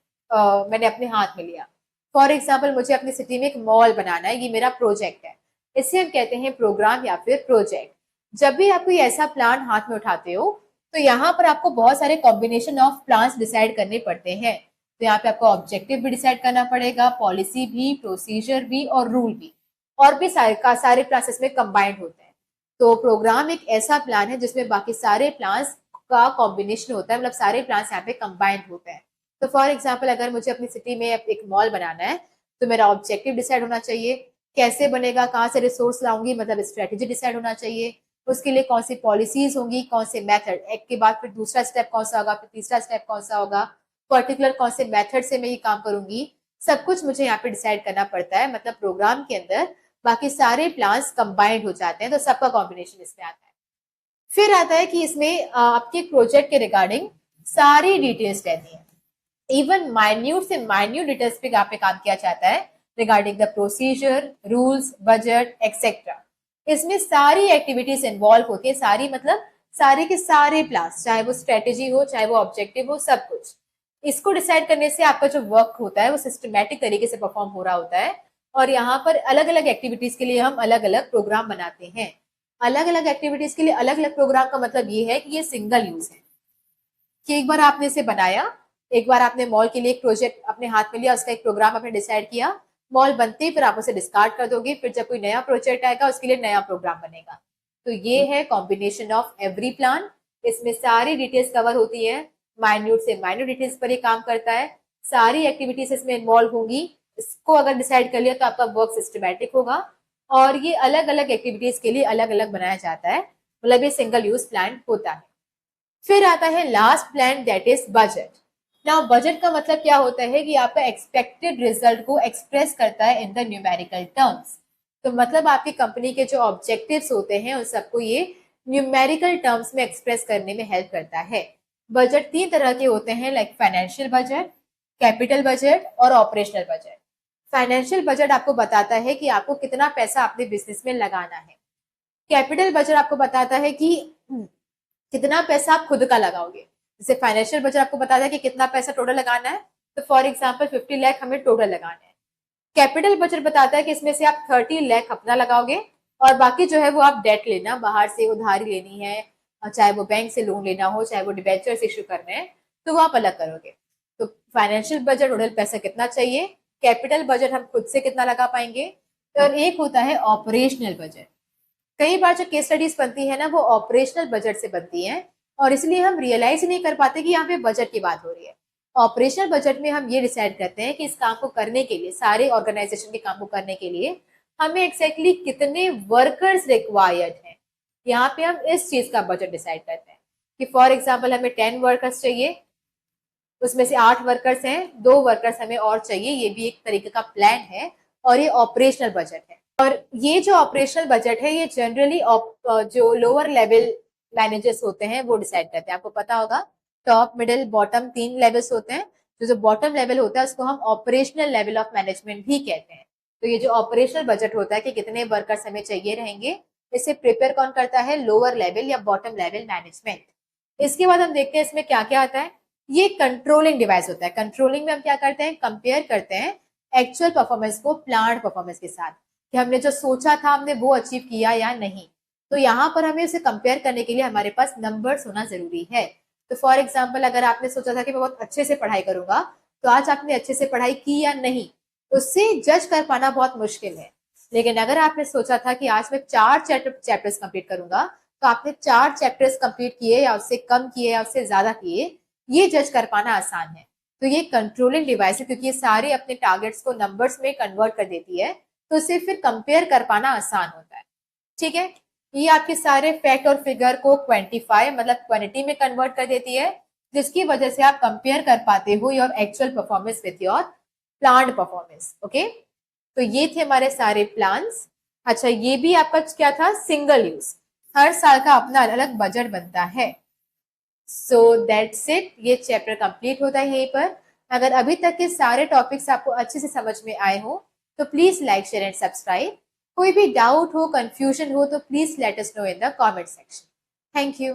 [SPEAKER 1] मैंने अपने हाथ में लिया। फॉर एग्जाम्पल मुझे अपनी सिटी में एक मॉल बनाना है, ये मेरा प्रोजेक्ट है, इसे हम कहते हैं प्रोग्राम या फिर प्रोजेक्ट। जब भी आप कोई ऐसा प्लान हाथ में उठाते हो तो यहाँ पर आपको बहुत सारे कॉम्बिनेशन ऑफ प्लान्स डिसाइड करने पड़ते हैं। तो यहाँ पे आपको ऑब्जेक्टिव भी डिसाइड करना पड़ेगा, पॉलिसी भी, प्रोसीजर भी और रूल भी, और भी सारे प्लान्स में कंबाइंड होते हैं। तो प्रोग्राम एक ऐसा प्लान है जिसमें बाकी सारे प्लान्स का कॉम्बिनेशन होता है, मतलब सारे प्लान्स यहाँ पे कंबाइंड होते हैं। तो फॉर एग्जाम्पल अगर मुझे अपनी सिटी में एक मॉल बनाना है तो मेरा ऑब्जेक्टिव डिसाइड होना चाहिए, कैसे बनेगा, कहाँ से रिसोर्स लाऊंगी, मतलब स्ट्रेटेजी डिसाइड होना चाहिए, उसके लिए कौन सी पॉलिसीज होंगी, कौन से मेथड, एक के बाद फिर दूसरा स्टेप कौन सा होगा, फिर तीसरा स्टेप कौन सा होगा, पर्टिकुलर कौन से मेथड से मैं ये काम करूंगी, सब कुछ मुझे यहाँ पे डिसाइड करना पड़ता है, मतलब प्रोग्राम के अंदर बाकी सारे प्लान्स कंबाइंड हो जाते हैं, तो सबका कॉम्बिनेशन इसमें आता है। फिर आता है कि इसमें आपके प्रोजेक्ट के रिगार्डिंग सारी डिटेल्स रहती है, इवन माइन्यूट से माइन्यूट डिटेल्स पे यहाँ पे काम किया जाता है regarding the procedure, rules, budget etcetera. इसमें सारी एक्टिविटीज इन्वॉल्व होती है, सारी मतलब सारे के सारे प्लान्स, चाहे वो स्ट्रेटेजी हो चाहे वो ऑब्जेक्टिव हो, सब कुछ इसको डिसाइड करने से आपका जो वर्क होता है वो सिस्टमैटिक तरीके से परफॉर्म हो रहा होता है। और यहाँ पर अलग अलग एक्टिविटीज के लिए हम अलग अलग प्रोग्राम बनाते हैं। अलग अलग एक्टिविटीज के लिए अलग अलग प्रोग्राम का मतलब ये है कि ये सिंगल यूज है, कि एक बार आपने इसे बनाया, एक बार आपने मॉल के लिए एक प्रोजेक्ट अपने हाथ में लिया, उसका एक प्रोग्राम आपने डिसाइड किया, मॉल बनते ही फिर आप उसे डिस्कार्ड कर दोगे, फिर जब कोई नया प्रोजेक्ट आएगा उसके लिए नया प्रोग्राम बनेगा। तो ये है कॉम्बिनेशन ऑफ एवरी प्लान। इसमें सारी डिटेल्स कवर होती है, माइन्यूट से माइन्यूट डिटेल्स पर ये काम करता है, सारी एक्टिविटीज इसमें इन्वॉल्व होंगी। इसको अगर डिसाइड कर लिया तो आपका वर्क सिस्टमैटिक होगा, और ये अलग अलग एक्टिविटीज के लिए अलग अलग बनाया जाता है, मतलब ये सिंगल यूज प्लान होता है। फिर आता है last plan, that is budget. Now budget का मतलब क्या होता है कि आपका एक्सपेक्टेड रिजल्ट को एक्सप्रेस करता है इन द न्यूमेरिकल टर्म्स। तो मतलब आपकी कंपनी के जो ऑब्जेक्टिव्स होते हैं उन सबको ये न्यूमेरिकल टर्म्स में एक्सप्रेस करने में हेल्प करता है। बजट तीन तरह के होते हैं, like financial budget, capital budget और ऑपरेशनल बजट। फाइनेंशियल बजट आपको बताता है कि आपको कितना पैसा अपने बिजनेस में लगाना है। कैपिटल बजट आपको बताता है कि कितना पैसा आप खुद का लगाओगे। जैसे फाइनेंशियल बजट आपको बताता है कि कितना पैसा टोटल लगाना है, तो फॉर एग्जांपल 50 लाख हमें टोटल लगाना है। कैपिटल बजट बताता है कि इसमें से आप 30 लाख अपना लगाओगे, और बाकी जो है वो आप डेट लेना, बाहर से उधारी लेनी है, चाहे वो बैंक से लोन लेना हो चाहे वो डिबेंचर्स इश्यू करने हैं, तो वो आप अलग करोगे। तो फाइनेंशियल बजट टोटल पैसा कितना चाहिए, कैपिटल बजट हम खुद से कितना लगा पाएंगे, और एक होता है ऑपरेशनल बजट। कई बार जो केस स्टडीज बनती है ना वो ऑपरेशनल बजट से बनती है, और इसलिए हम रियलाइज ही नहीं कर पाते कि यहाँ पे बजट की बात हो रही है। ऑपरेशनल बजट में हम ये डिसाइड करते हैं कि इस काम को करने के लिए, सारे ऑर्गेनाइजेशन के काम को करने के लिए हमें एक्जैक्टली कितने वर्कर्स रिक्वायर्ड हैं। यहाँ पे हम इस चीज का बजट डिसाइड करते हैं कि फॉर एग्जाम्पल हमें 10 वर्कर्स चाहिए, उसमें से 8 वर्कर्स हैं, 2 वर्कर्स हमें और चाहिए, ये भी एक तरीके का प्लान है, और ये ऑपरेशनल बजट है। और ये जो ऑपरेशनल बजट है ये जनरली जो लोअर लेवल मैनेजर्स होते हैं वो डिसाइड करते हैं। आपको पता होगा टॉप, मिडिल, बॉटम 3 लेवल्स होते हैं। जो बॉटम लेवल होता है उसको हम ऑपरेशनल लेवल ऑफ मैनेजमेंट भी कहते हैं। तो ये जो ऑपरेशनल बजट होता है कि कितने वर्कर्स हमें चाहिए रहेंगे, इसे प्रिपेयर कौन करता है, लोअर लेवल या बॉटम लेवल मैनेजमेंट। इसके बाद हम देखते हैं इसमें क्या क्या आता है। ये कंट्रोलिंग डिवाइस होता है। कंट्रोलिंग में हम क्या करते हैं, कंपेयर करते हैं एक्चुअल परफॉर्मेंस को प्लान्ड परफॉर्मेंस के साथ, कि हमने जो सोचा था हमने वो अचीव किया या नहीं। तो यहाँ पर हमें उसे कंपेयर करने के लिए हमारे पास नंबर्स होना जरूरी है। तो फॉर एग्जाम्पल अगर आपने सोचा था कि मैं बहुत अच्छे से पढ़ाई करूंगा, तो आज आपने अच्छे से पढ़ाई की या नहीं, उससे जज कर पाना बहुत मुश्किल है। लेकिन अगर आपने सोचा था कि आज मैं 4 चैप्टर्स कंप्लीट करूंगा, तो आपने 4 चैप्टर्स कंप्लीट किए या उससे कम किए या उससे ज्यादा किए, ये जज कर पाना आसान है। तो ये कंट्रोलिंग डिवाइस है, क्योंकि ये सारे अपने टारगेट्स को नंबर्स में कन्वर्ट कर देती है, तो इसे फिर कंपेयर कर पाना आसान होता है। ठीक है, ये आपके सारे फैक्ट और फिगर को क्वांटिफाई मतलब क्वांटिटी में कन्वर्ट कर देती है, जिसकी वजह से आप कंपेयर कर पाते हो your actual performance with your planned performance. Okay, तो ये थे हमारे सारे प्लान्स। अच्छा, ये भी आपका क्या था, सिंगल यूज, हर साल का अपना अलग बजट बनता है। सो दैट्स इट, ये चैप्टर कंप्लीट होता है यहीं पर। अगर अभी तक के सारे टॉपिक्स आपको अच्छे से समझ में आए हो तो please like, share and subscribe. कोई भी डाउट हो, कंफ्यूजन हो तो please let us know in the comment section. Thank you.